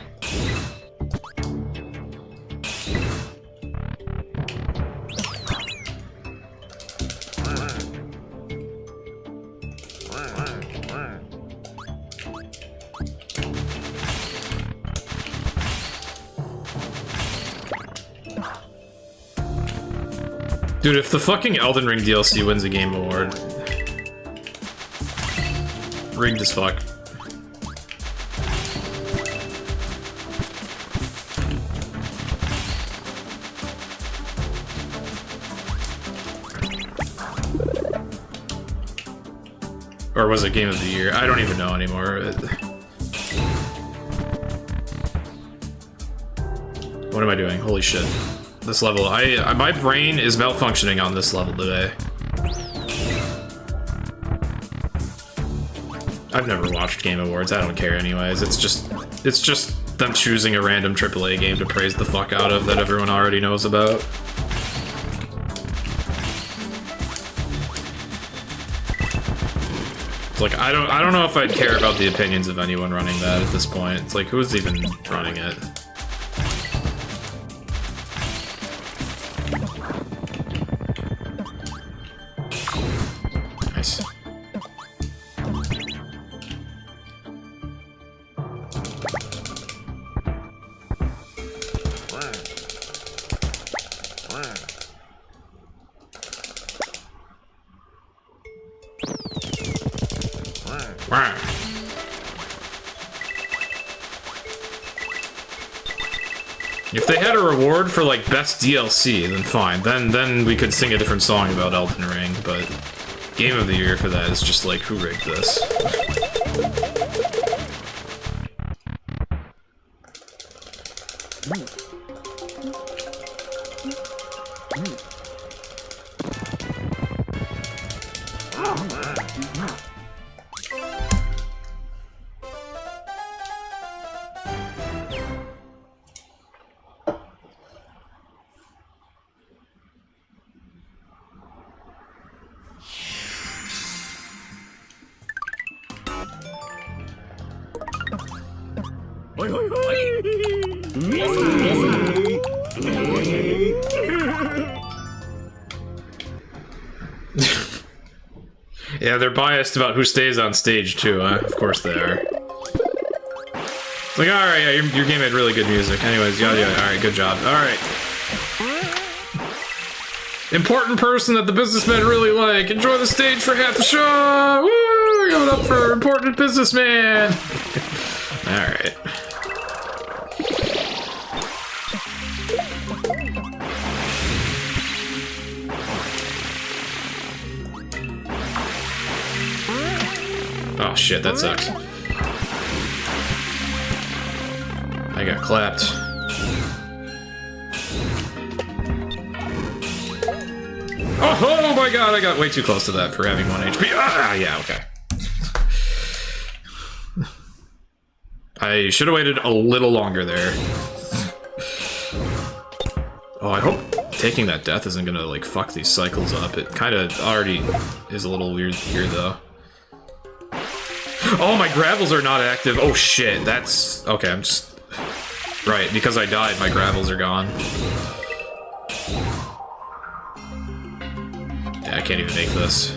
Dude, if the fucking Elden Ring DLC wins a Game Award, rigged as fuck. Or was it Game of the Year? I don't even know anymore. What am I doing? Holy shit. This level, my brain is malfunctioning on this level today. I've never watched Game Awards, I don't care anyways. It's just them choosing a random AAA game to praise the fuck out of that everyone already knows about. It's like, I don't know if I'd care about the opinions of anyone running that at this point. It's like, who's even running it? Nice. If they had a reward for like best DLC, then fine. Then we could sing a different song about Elden Ring, but Game of the Year for that is just like, who rigged this? Yeah, they're biased about who stays on stage too, of course they are. It's like, alright, yeah, your game had really good music. Anyways, yada yada, alright, good job. Alright. Important person that the businessmen really like. Enjoy the stage for half the show! Woo! Going up for important businessman! Alright. Oh shit, that sucks. I got clapped. Oh my god, I got way too close to that for having 1 HP. Ah, yeah, okay. I should have waited a little longer there. Oh, I hope taking that death isn't gonna, like, fuck these cycles up. It kinda already is a little weird here, though. Oh, my gravels are not active. Oh, shit. That's... Okay, I'm just... Right, because I died, my gravels are gone. Yeah, I can't even make this.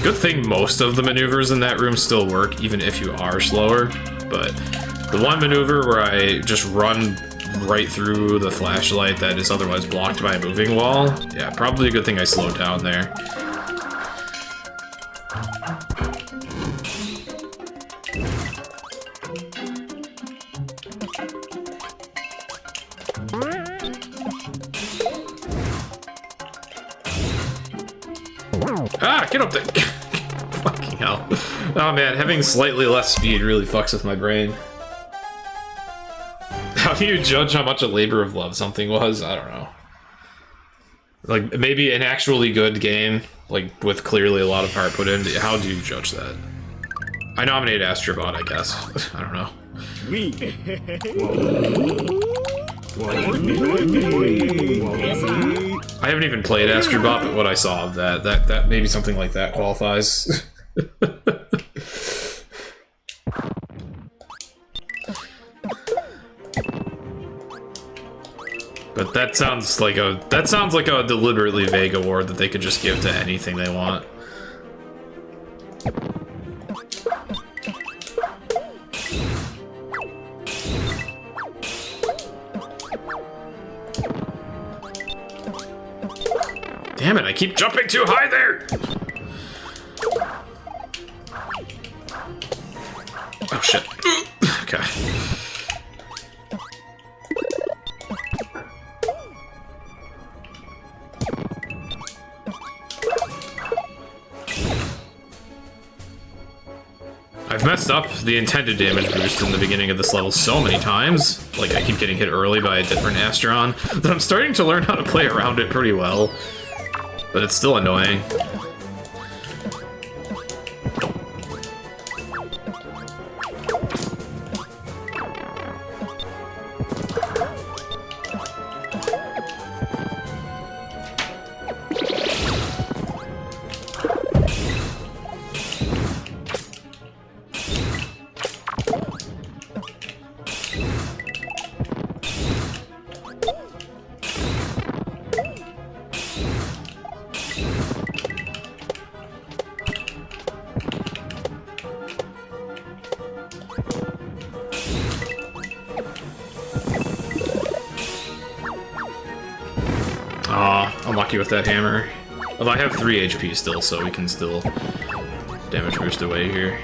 Good thing most of the maneuvers in that room still work, even if you are slower. But the one maneuver where I just run right through the flashlight that is otherwise blocked by a moving wall, yeah, probably a good thing I slowed down there. Ah, get up there! Fucking hell. Oh man, having slightly less speed really fucks with my brain. How do you judge how much a labor of love something was? I don't know. Like, maybe an actually good game, like, with clearly a lot of heart put in, how do you judge that? I nominate Astrobot, I guess. I don't know. I haven't even played Astrobot, but what I saw of that maybe something like that qualifies. But that sounds like a deliberately vague award that they could just give to anything they want. Damn it, I keep jumping too high there! Oh shit. Okay. I've messed up the intended damage boost in the beginning of this level so many times. Like, I keep getting hit early by a different Astron, that I'm starting to learn how to play around it pretty well. But it's still annoying. I'm lucky with that hammer. Although I have 3 HP still, so we can still damage boost away here.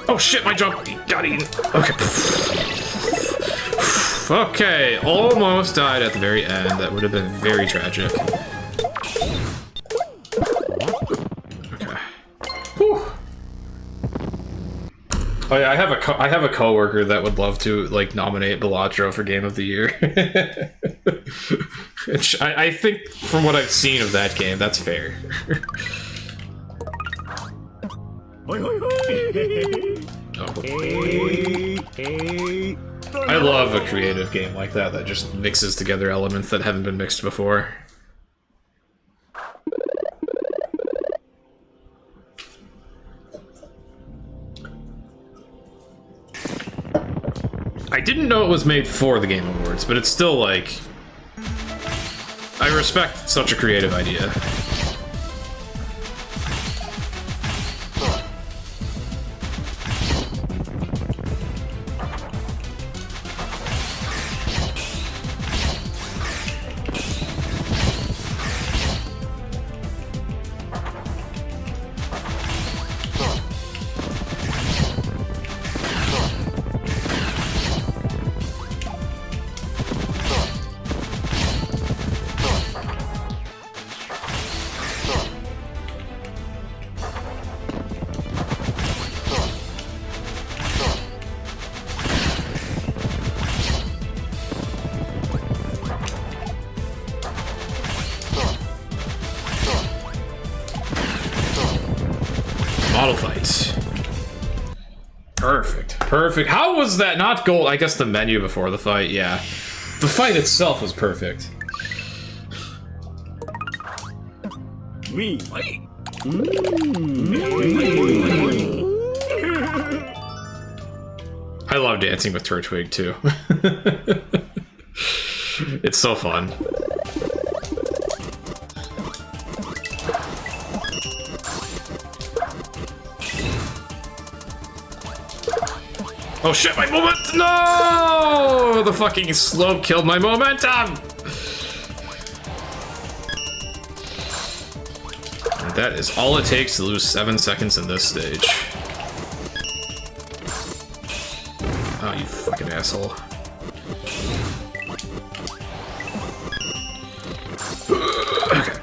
Oh shit, my jump got eaten. Okay. Okay, almost died at the very end. That would have been very tragic. Okay. Whew. Oh yeah, I have a coworker that would love to like nominate Balatro for Game of the Year. Which I think, from what I've seen of that game, that's fair. I love a creative game like that that just mixes together elements that haven't been mixed before. I didn't know it was made for the Game Awards, but it's still like... I respect such a creative idea. Model fights. Perfect. Perfect. How was that not gold? I guess the menu before the fight, yeah. The fight itself was perfect. Me. I love dancing with Turtwig too. It's so fun. Oh shit, my moment! No! The fucking slope killed my momentum! And that is all it takes to lose 7 seconds in this stage. Oh, you fucking asshole. Okay.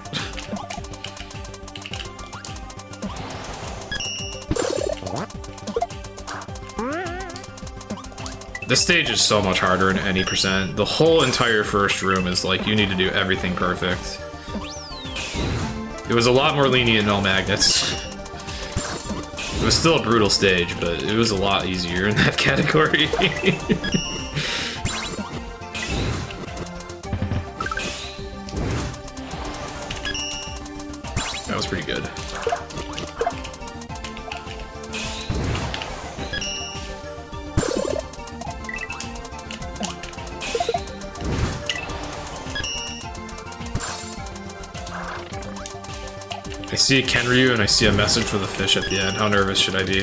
This stage is so much harder in any percent. The whole entire first room is like, you need to do everything perfect. It was a lot more lenient in all magnets. It was still a brutal stage, but it was a lot easier in that category. That was pretty good. I see a Kenryu and I see a message for the fish at the end. How nervous should I be?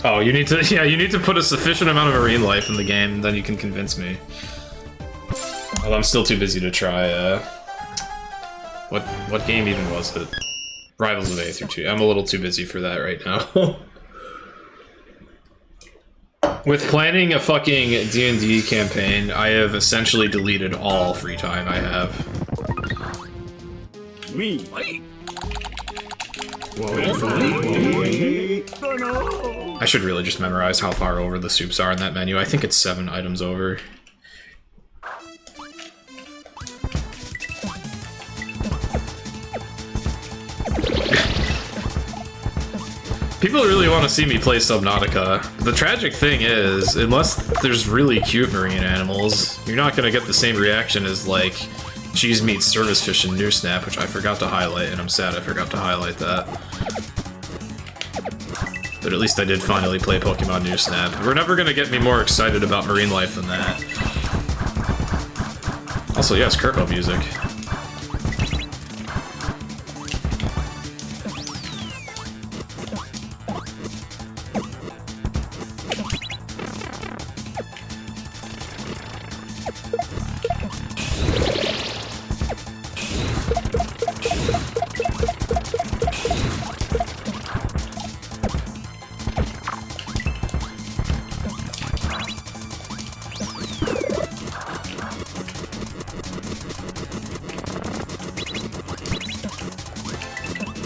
Oh, you need to, yeah, you need to put a sufficient amount of marine life in the game, then you can convince me. Although I'm still too busy to try, what game even was it? Rivals of A through 2. I'm a little too busy for that right now. With planning a fucking D&D campaign, I have essentially deleted all free time I have. Me. I should really just memorize how far over the soups are in that menu. I think it's 7 items over. People really want to see me play Subnautica. The tragic thing is, unless there's really cute marine animals, you're not gonna get the same reaction as, like, cheese meat service fish in New Snap, which I forgot to highlight, and I'm sad I forgot to highlight that. But at least I did finally play Pokemon New Snap. We're never gonna get me more excited about marine life than that. Also, yes, Kirko music.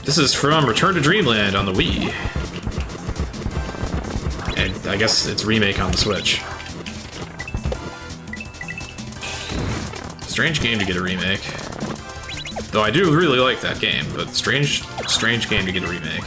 This is from Return to Dreamland on the Wii. And I guess it's remake on the Switch. Strange game to get a remake. Though I do really like that game, but strange game to get a remake.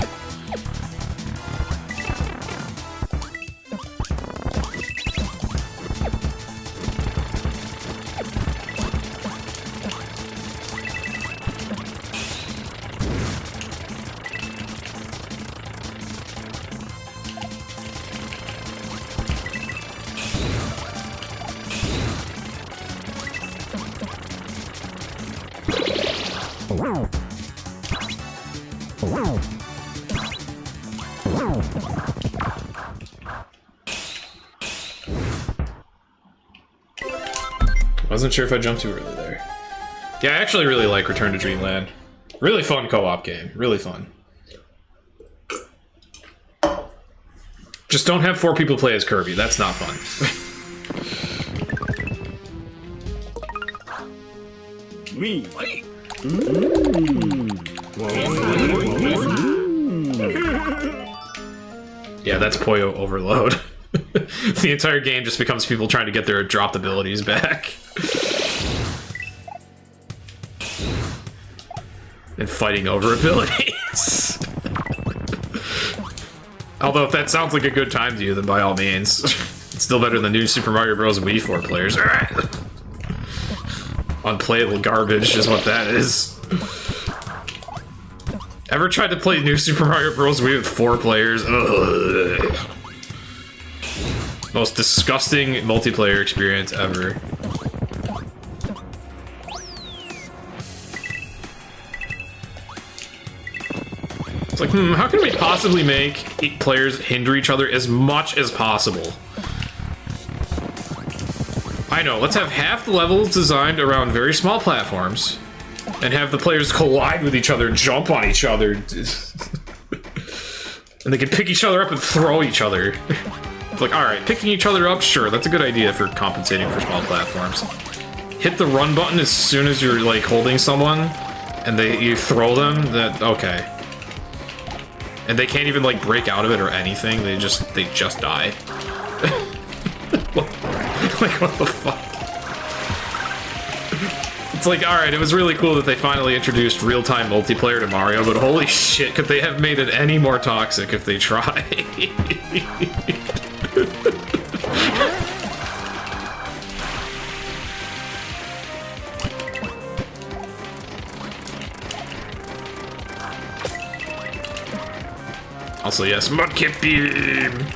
Wasn't sure if I jumped too early there. Yeah, I actually really like Return to Dreamland. Really fun co-op game. Really fun. Just don't have 4 people play as Kirby. That's not fun. Me. Yeah, that's Poyo overload. The entire game just becomes people trying to get their dropped abilities back. And fighting over abilities. Although if that sounds like a good time to you, then by all means. It's still better than new Super Mario Bros. Wii 4 players. Unplayable garbage is what that is. Ever tried to play new Super Mario Bros. Wii with 4 players? Ugh. Most disgusting multiplayer experience ever. It's like, how can we possibly make 8 players hinder each other as much as possible? I know, let's have half the levels designed around very small platforms, and have the players collide with each other, jump on each other, and they can pick each other up and throw each other. It's like, alright, picking each other up, sure, that's a good idea for compensating for small platforms. Hit the run button as soon as you're, like, holding someone, and you throw them, okay. And they can't even, like, break out of it or anything, they just die. Like, what the fuck? It's like, alright, it was really cool that they finally introduced real-time multiplayer to Mario, but holy shit, could they have made it any more toxic if they tried? Also, yes, Mudkip Beam!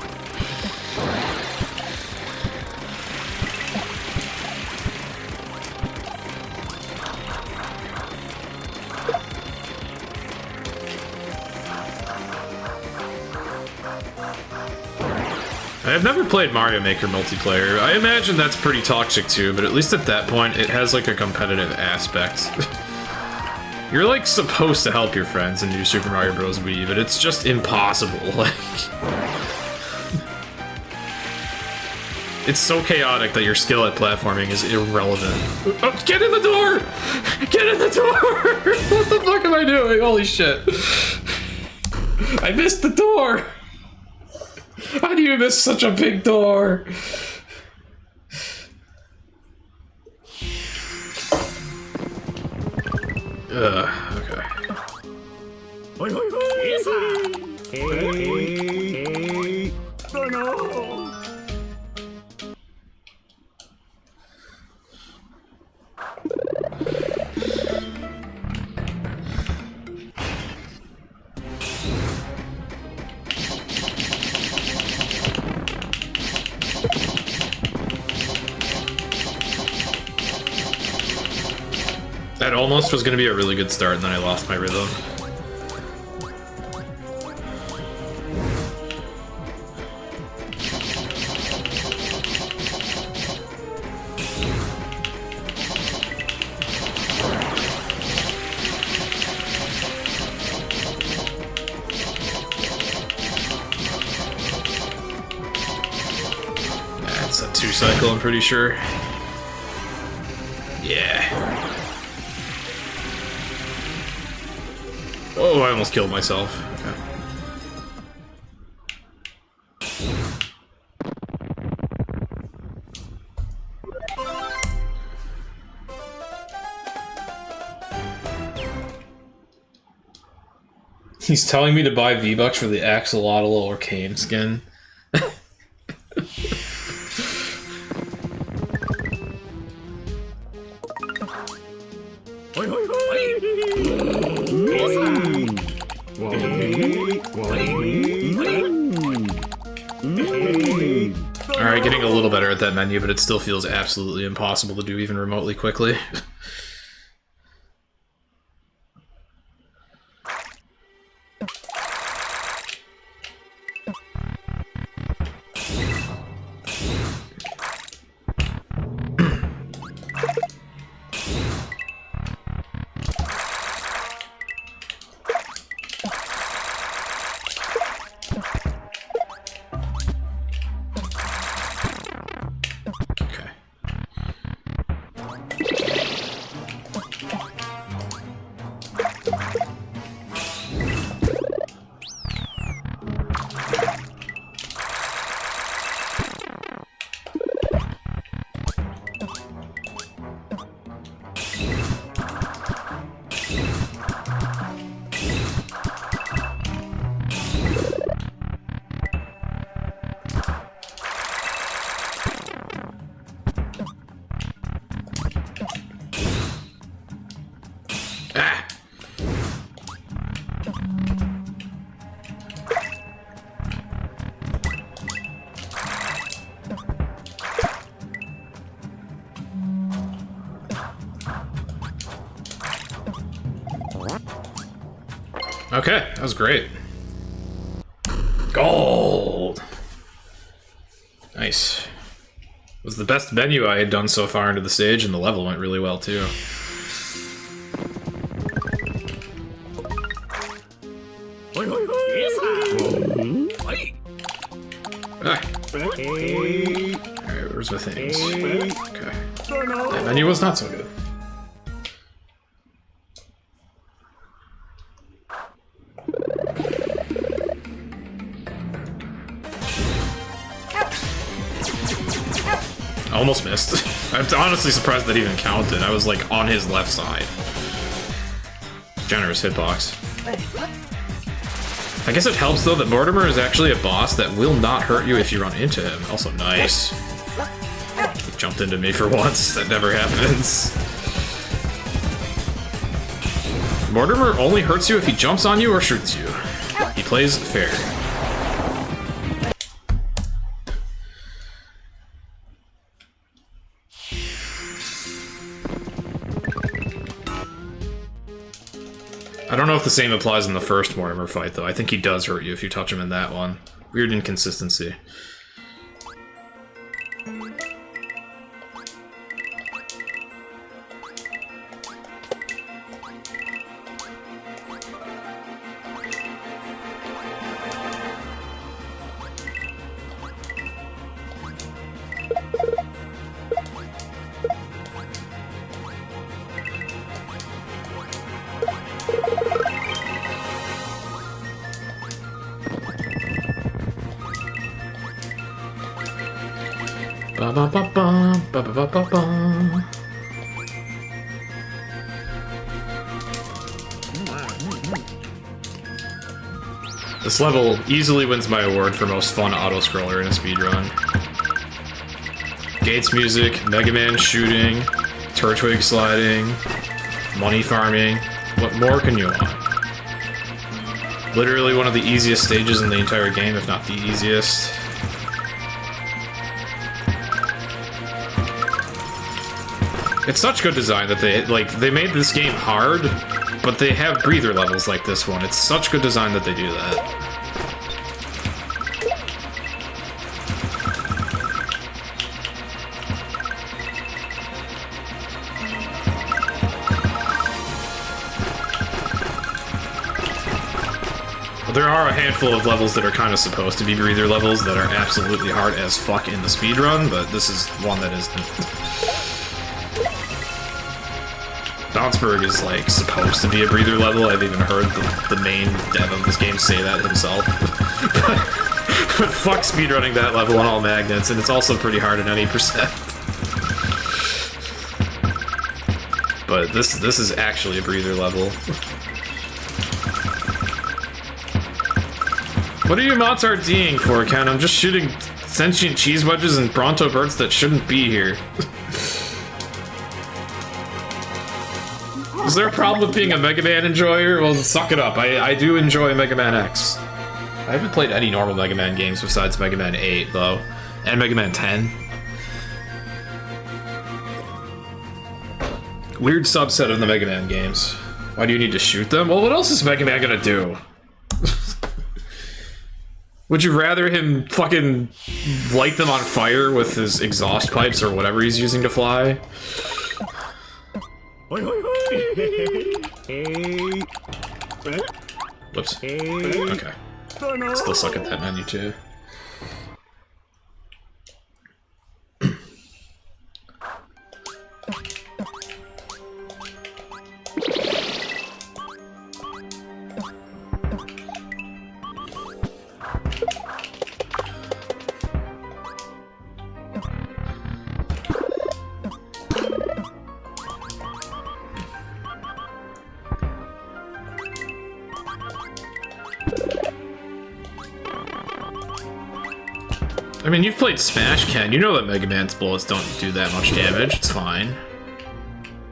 I've never played Mario Maker multiplayer. I imagine that's pretty toxic too, but at least at that point, it has like a competitive aspect. You're like supposed to help your friends in New Super Mario Bros. Wii, but it's just impossible. Like, it's so chaotic that your skill at platforming is irrelevant. Oh, get in the door! Get in the door! What the fuck am I doing? Holy shit. I missed the door! How do you miss such a big door? Okay. Hoi, hoi, hoi. Yes, hey. Oh, no. That almost was going to be a really good start, and then I lost my rhythm. That's a 2-cycle, I'm pretty sure. Yeah. Oh, I almost killed myself. Okay. He's telling me to buy V-Bucks for the Axolotl or Kane skin. Hoi, hoi, hoi. Alright, getting a little better at that menu, but it still feels absolutely impossible to do even remotely quickly. Okay, that was great. Gold! Nice. It was the best menu I had done so far into the stage, and the level went really well, too. Hoi, hoi, hoi. Yes, hoi. Alright, where's my things? Okay. That menu was not so good. Almost missed. I'm honestly surprised that even counted. I was like on his left side. Generous hitbox. I guess it helps though that Mortimer is actually a boss that will not hurt you if you run into him. Also nice. He jumped into me for once. That never happens. Mortimer only hurts you if he jumps on you or shoots you. He plays fair. I don't know if the same applies in the first Mortimer fight, though. I think he does hurt you if you touch him in that one. Weird inconsistency. Ba ba ba ba ba ba ba ba. This level easily wins my award for most fun auto-scroller in a speedrun. Gates music, Mega Man shooting, Turtwig sliding, money farming. What more can you want? Literally one of the easiest stages in the entire game, if not the easiest. It's such good design that they made this game hard, but they have breather levels like this one. It's such good design that they do that. There are a handful of levels that are kind of supposed to be breather levels that are absolutely hard as fuck in the speedrun, but this is one that isn't. Bounceberg is, like, supposed to be a breather level. I've even heard the main dev of this game say that himself. But fuck speedrunning that level on all magnets, and it's also pretty hard in any percent. But this is actually a breather level. What are you mods RDing for, Ken? I'm just shooting sentient cheese wedges and Bronto birds that shouldn't be here. Is there a problem with being a Mega Man enjoyer? Well, suck it up. I do enjoy Mega Man X. I haven't played any normal Mega Man games besides Mega Man 8, though. And Mega Man 10. Weird subset of the Mega Man games. Why do you need to shoot them? Well, what else is Mega Man gonna do? Would you rather him fucking light them on fire with his exhaust pipes or whatever he's using to fly? Whoops. Okay. Still suck at that menu too. I mean, you've played Smash, Ken. You know that Mega Man's bullets don't do that much damage. It's fine.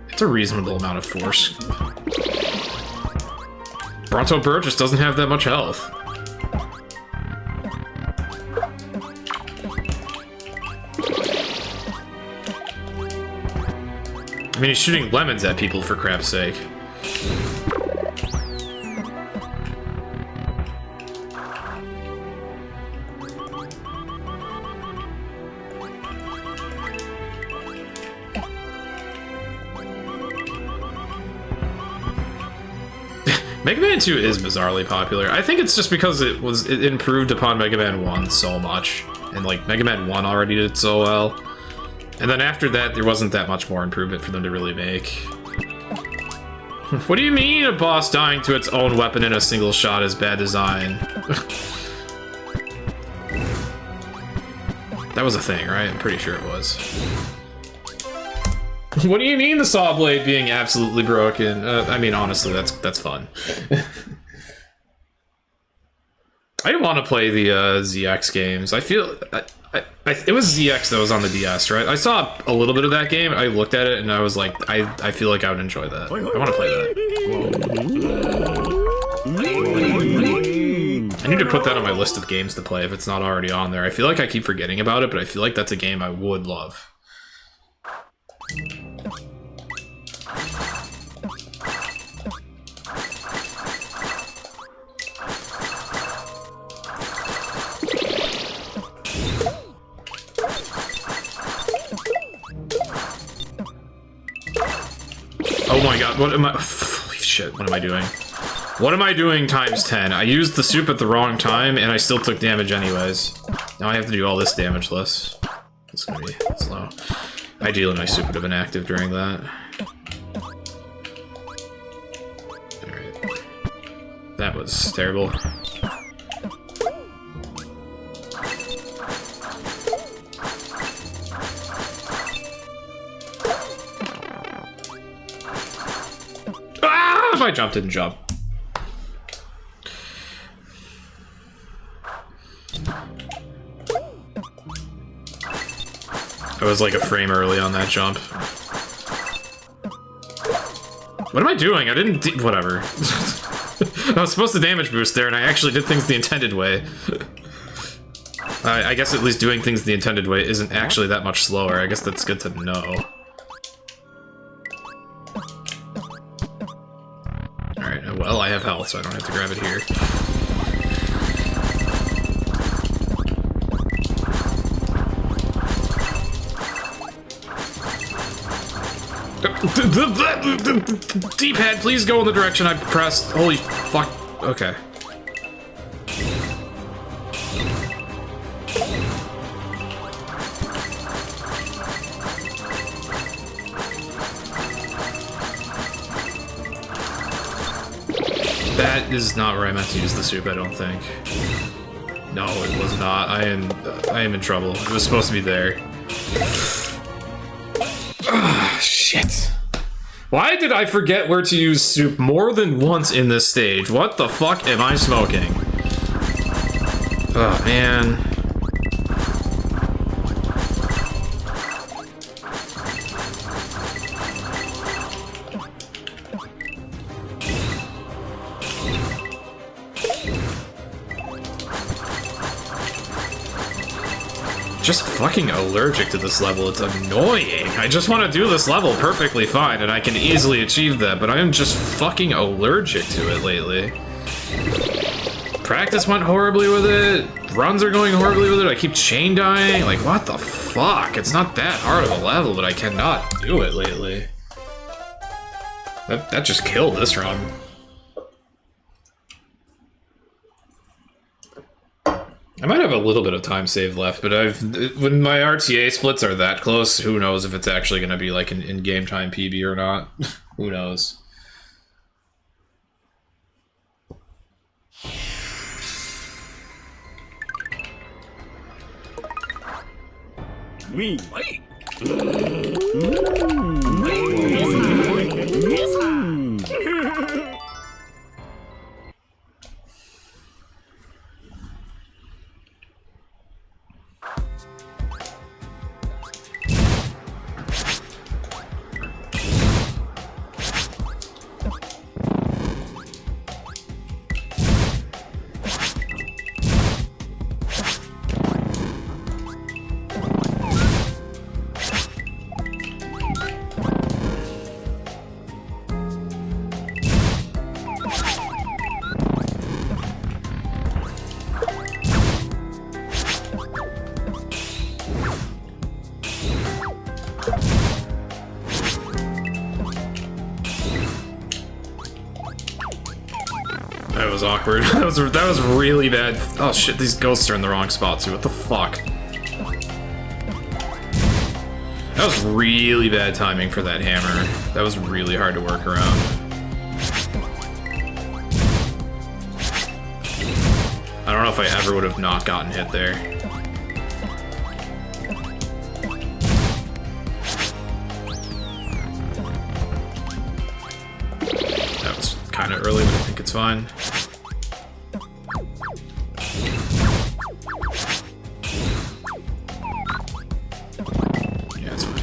It's a reasonable amount of force. Bronto Bird just doesn't have that much health. I mean, he's shooting lemons at people, for crap's sake. Mega Man 2 is bizarrely popular. I think it's just because it improved upon Mega Man 1 so much. And like, Mega Man 1 already did so well. And then after that, there wasn't that much more improvement for them to really make. What do you mean a boss dying to its own weapon in a single shot is bad design? That was a thing, right? I'm pretty sure it was. What do you mean the saw blade being absolutely broken? I mean, honestly, that's fun. I want to play the ZX games. I feel... it was ZX that was on the DS, right? I saw a little bit of that game, I looked at it, and I was like, I feel like I would enjoy that. I want to play that. I need to put that on my list of games to play if it's not already on there. I feel like I keep forgetting about it, but I feel like that's a game I would love. Oh my god, what am I... Holy shit, what am I doing? What am I doing times 10? I used the soup at the wrong time, and I still took damage anyways. Now I have to do all this damage less. It's gonna be slow. Ideally, my soup would have been active during that. Alright. That was terrible. my jump didn't jump? I was like a frame early on that jump. What am I doing? I didn't whatever. I was supposed to damage boost there, and I actually did things the intended way. I guess at least doing things the intended way isn't actually that much slower. I guess that's good to know. Alright, well, I have health, so I don't have to grab it here. D-pad, please go in the direction I pressed. Holy fuck. Okay. That is not where I meant to use the soup, I don't think. No, it was not. I am in trouble. It was supposed to be there. Ah, shit. Why did I forget where to use soup more than once in this stage? What the fuck am I smoking? Oh, man. Just fucking allergic to this level. It's annoying. I just want to do this level perfectly fine, and I can easily achieve that, but I'm just fucking allergic to it lately. Practice went horribly with it. Runs are going horribly with it. I keep chain dying. Like, what the fuck? It's not that hard of a level, but I cannot do it lately. That just killed this run. I might have a little bit of time saved left, but when my RTA splits are that close, who knows if it's actually going to be like an in-game time PB or not. Who knows? Wee. That was awkward. that was really bad. Oh shit, these ghosts are in the wrong spot too. What the fuck? That was really bad timing for that hammer. That was really hard to work around. I don't know if I ever would have not gotten hit there. That was kind of early, but I think it's fine. Yeah, it's fine.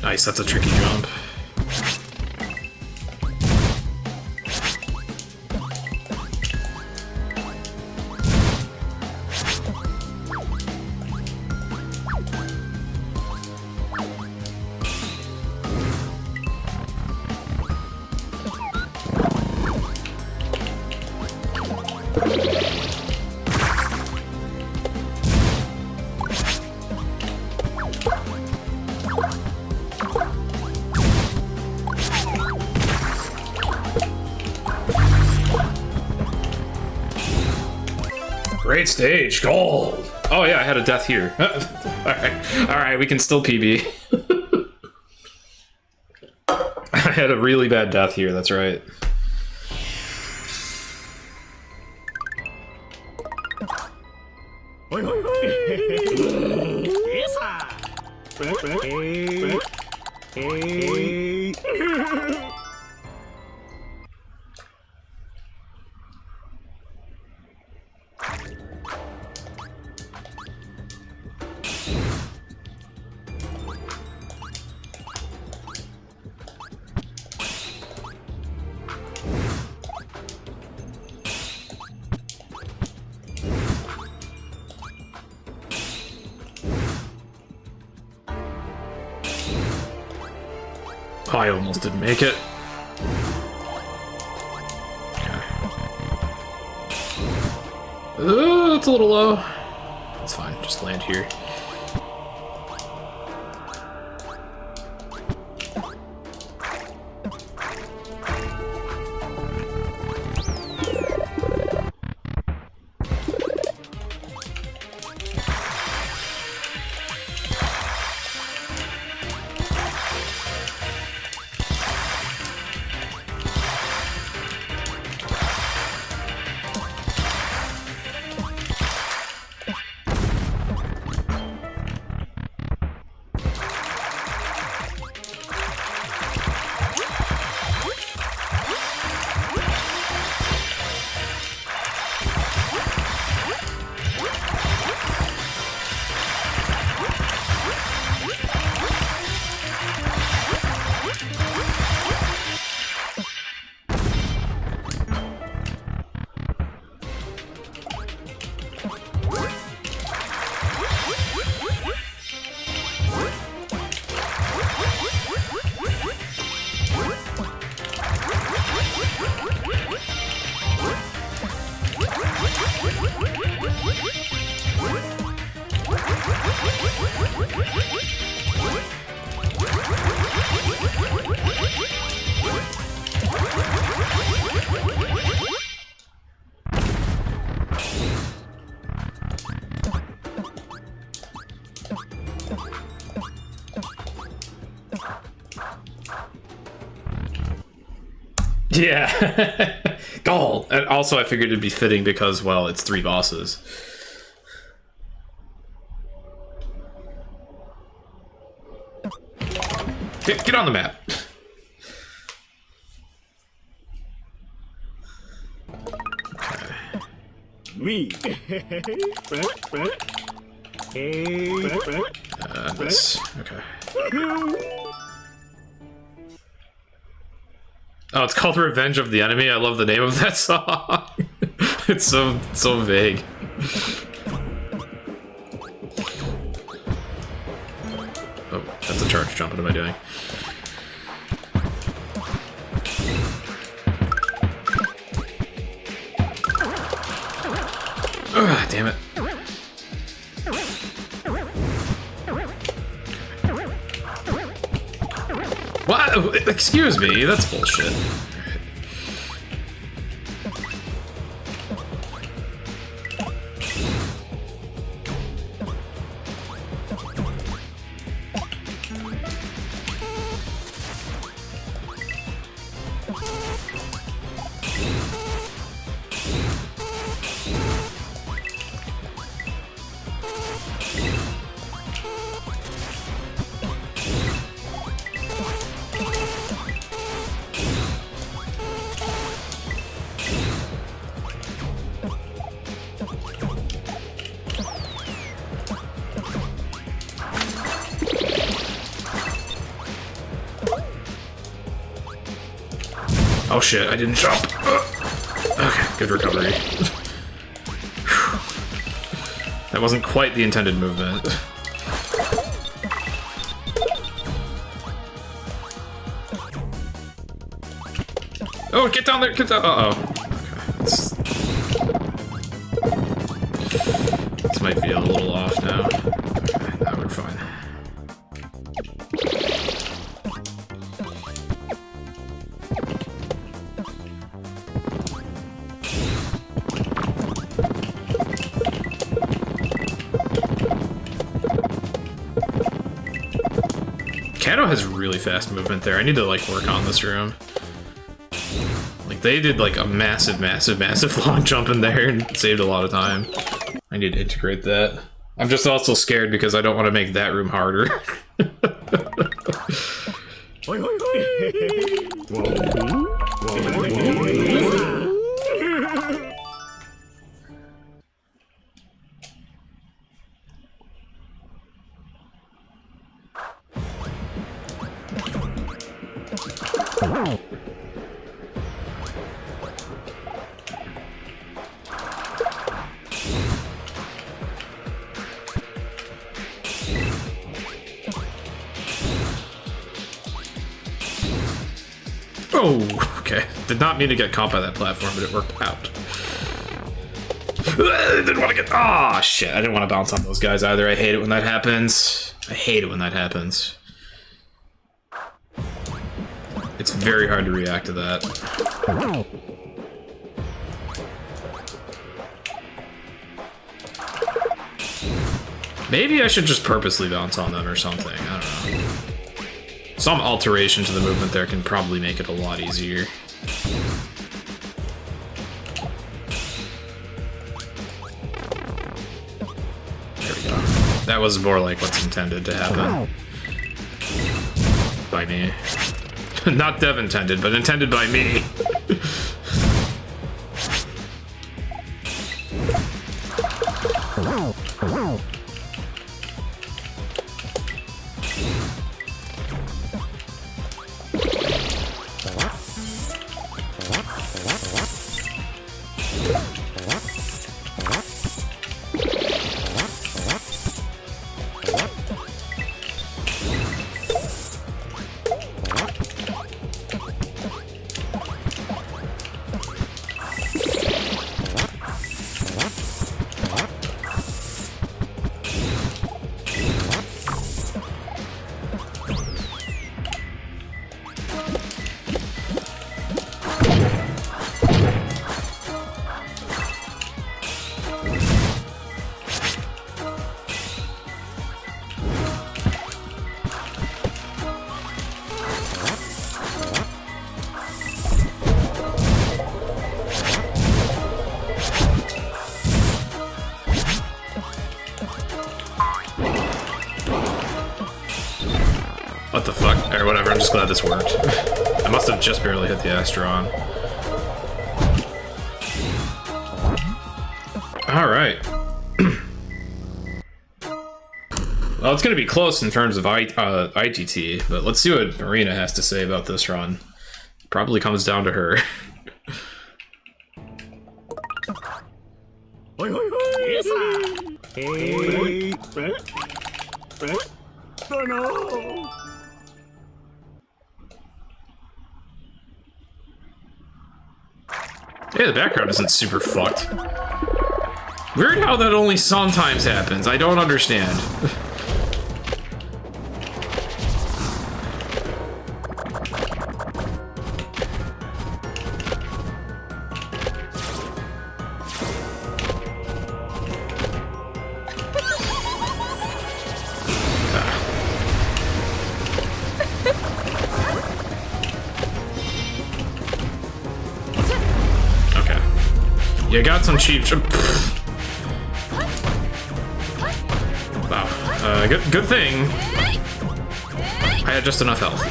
Nice, that's a tricky jump. Great stage, gold. Oh yeah, I had a death here. All right, we can still PB. I had a really bad death here. That's right. Hoi, hoi, hoi. Yes, Hey. I almost didn't make it. That's a little low. It's fine, just land here. Yeah. Gold. And also I figured it'd be fitting because, well, it's 3 bosses. Get on the map. Me. This. Okay. Oh, it's called Revenge of the Enemy. I love the name of that song. It's so vague. Oh, that's a charge jump. What am I doing? Ugh, damn it. What? Excuse me, that's bullshit. Oh shit, I didn't jump. Okay, good recovery. That wasn't quite the intended movement. Oh, get down there, get down. Uh-oh. Okay, this might feel a little off now. Okay, now we're fine. Kato has really fast movement there. I need to like work on this room. Like they did like a massive long jump in there and saved a lot of time. I need to integrate that. I'm just also scared because I don't want to make that room harder. Hoi, hoi, hoi. Oh, okay. Did not mean to get caught by that platform, but it worked out. I didn't want to get... Ah, shit. I didn't want to bounce on those guys either. I hate it when that happens. I hate it when that happens. It's very hard to react to that. Maybe I should just purposely bounce on them or something. I don't know. Some alteration to the movement there can probably make it a lot easier. There we go. That was more like what's intended to happen. By me. Not Dev intended, but intended by me. What the fuck? Or whatever, I'm just glad this worked. I must have just barely hit the Astron. Alright. Well, it's gonna be close in terms of IGT, but let's see what Marina has to say about this run. Probably comes down to her. Hoi, hoi, hoi. Hey. Oh no. Yeah, the background isn't super fucked. Weird how that only sometimes happens. I don't understand. You got some cheap. Wow. Good thing. I had just enough health.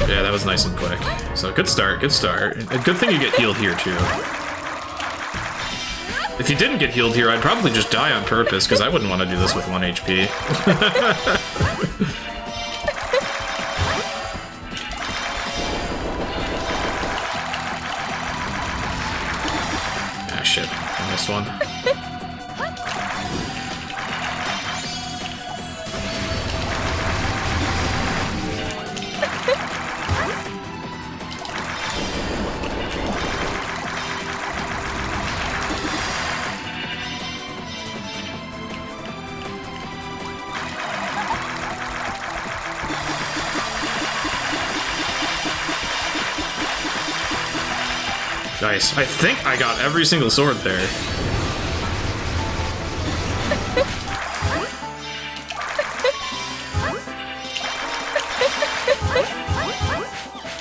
Yeah, that was nice and quick. So good start, good start. A good thing you get healed here too. If you didn't get healed here, I'd probably just die on purpose because I wouldn't want to do this with 1 HP. One. Nice. I think I got every single sword there.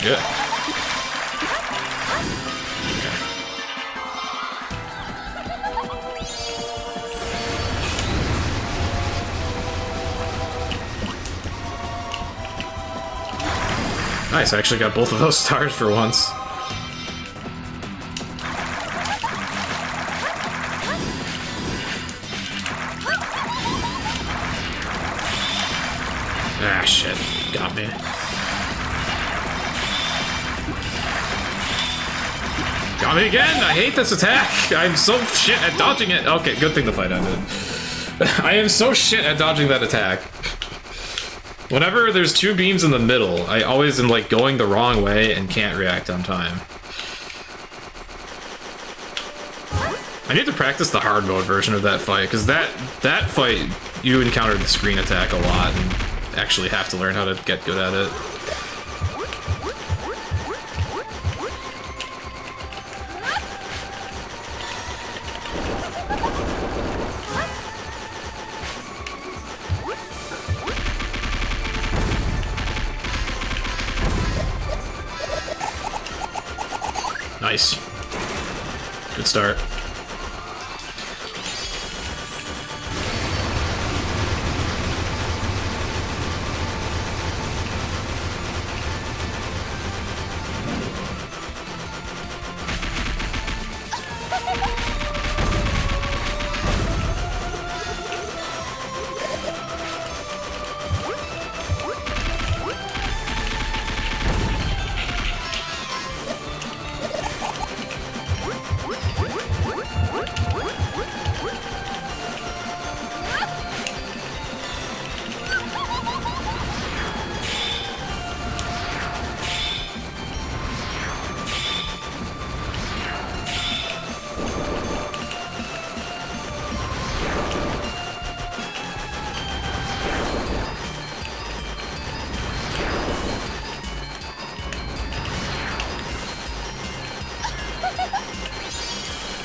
shit. Nice, I actually got both of those stars for once. Ah, shit. Got me. Got me again! I hate this attack! I'm so shit at dodging it! Okay, good thing the fight ended. I am so shit at dodging that attack. Whenever there's two beams in the middle, I always am like going the wrong way and can't react on time. I need to practice the hard mode version of that fight, because that fight, you encountered the screen attack a lot and actually have to learn how to get good at it. Nice. Good start.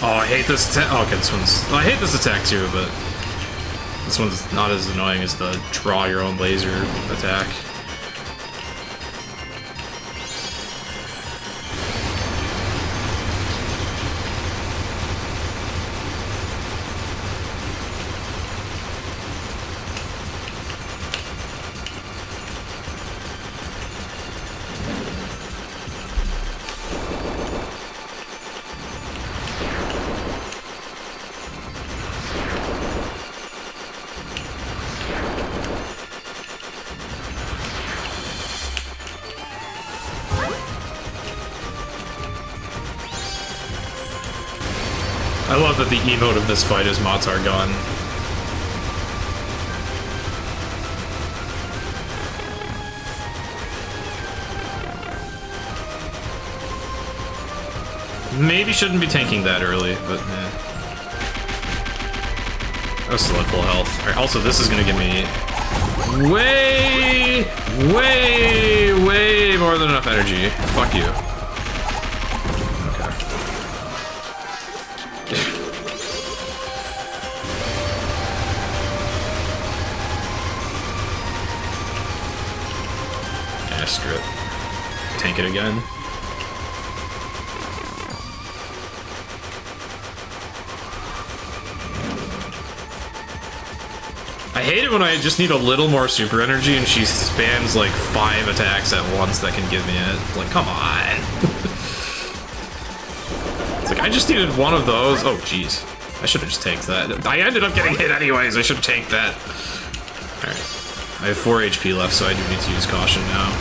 Oh, I hate this attack. Oh, okay, this one's... I hate this attack too, but... This one's not as annoying as the draw your own laser attack. I love that the emote of this fight is Motar Gun. Maybe shouldn't be tanking that early, but eh. I was still at full health. Alright, also this is gonna give me way more than enough energy. Fuck you. Screw it. Tank it again. I hate it when I just need a little more super energy and she spams like 5 attacks at once that can give me it. Like, come on. It's like, I just needed one of those. Oh, jeez. I should have just tanked that. I ended up getting hit anyways. I should have tanked that. Alright. I have 4 HP left, so I do need to use caution now.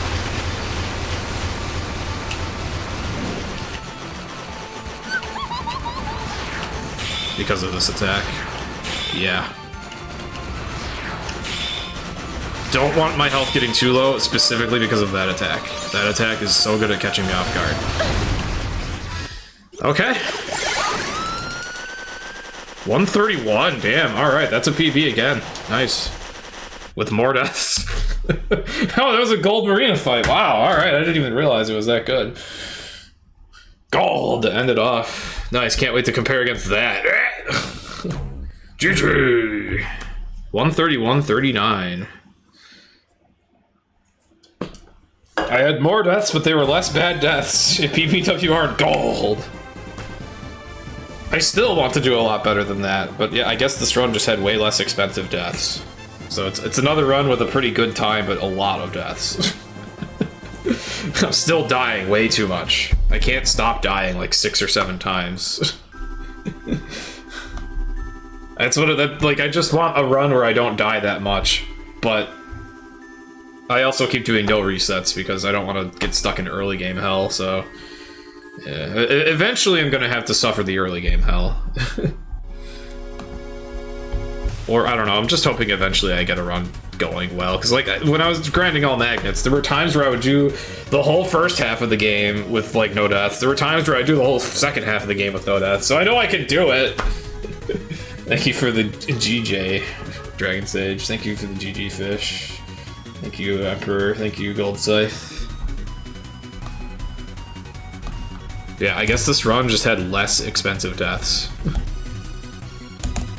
Because of this attack. Yeah. Don't want my health getting too low, specifically because of that attack. That attack is so good at catching me off guard. Okay. 131, damn, alright, that's a PB again. Nice. With more deaths. Oh, that was a gold marina fight. Wow, alright, I didn't even realize it was that good. Gold to end it off. Nice, can't wait to compare against that. GG. 131.39. I had more deaths, but they were less bad deaths. PPWR gold. I still want to do a lot better than that, but yeah, I guess this run just had way less expensive deaths. So it's another run with a pretty good time, but a lot of deaths. I'm still dying way too much. I can't stop dying like 6 or 7 times. That's what I just want a run where I don't die that much, but I also keep doing no resets because I don't want to get stuck in early game hell, so yeah. Eventually I'm gonna have to suffer the early game hell. Or, I don't know, I'm just hoping eventually I get a run going well. Because, like, when I was grinding all magnets, there were times where I would do the whole first half of the game with, like, no deaths. There were times where I'd do the whole second half of the game with no deaths. So I know I can do it! Thank you for the GJ, Dragon Sage. Thank you for the GG Fish. Thank you, Emperor. Thank you, Gold Scythe. Yeah, I guess this run just had less expensive deaths.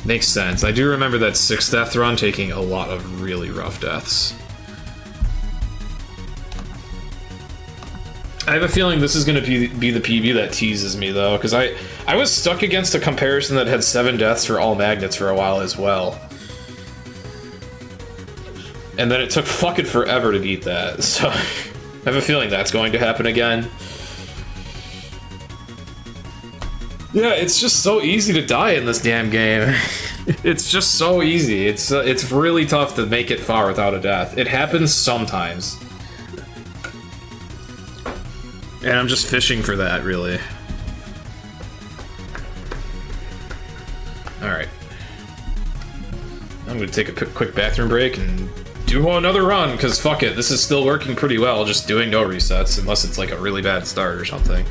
Makes sense. I do remember that 6th death run taking a lot of really rough deaths. I have a feeling this is going to be the PB that teases me, though, because I was stuck against a comparison that had 7 deaths for all magnets for a while as well. And then it took fucking forever to beat that, so I have a feeling that's going to happen again. Yeah, it's just so easy to die in this damn game. It's just so easy. It's really tough to make it far without a death. It happens sometimes. And I'm just fishing for that, really. Alright. I'm gonna take a quick bathroom break and do another run, because fuck it, this is still working pretty well, just doing no resets, unless it's like a really bad start or something.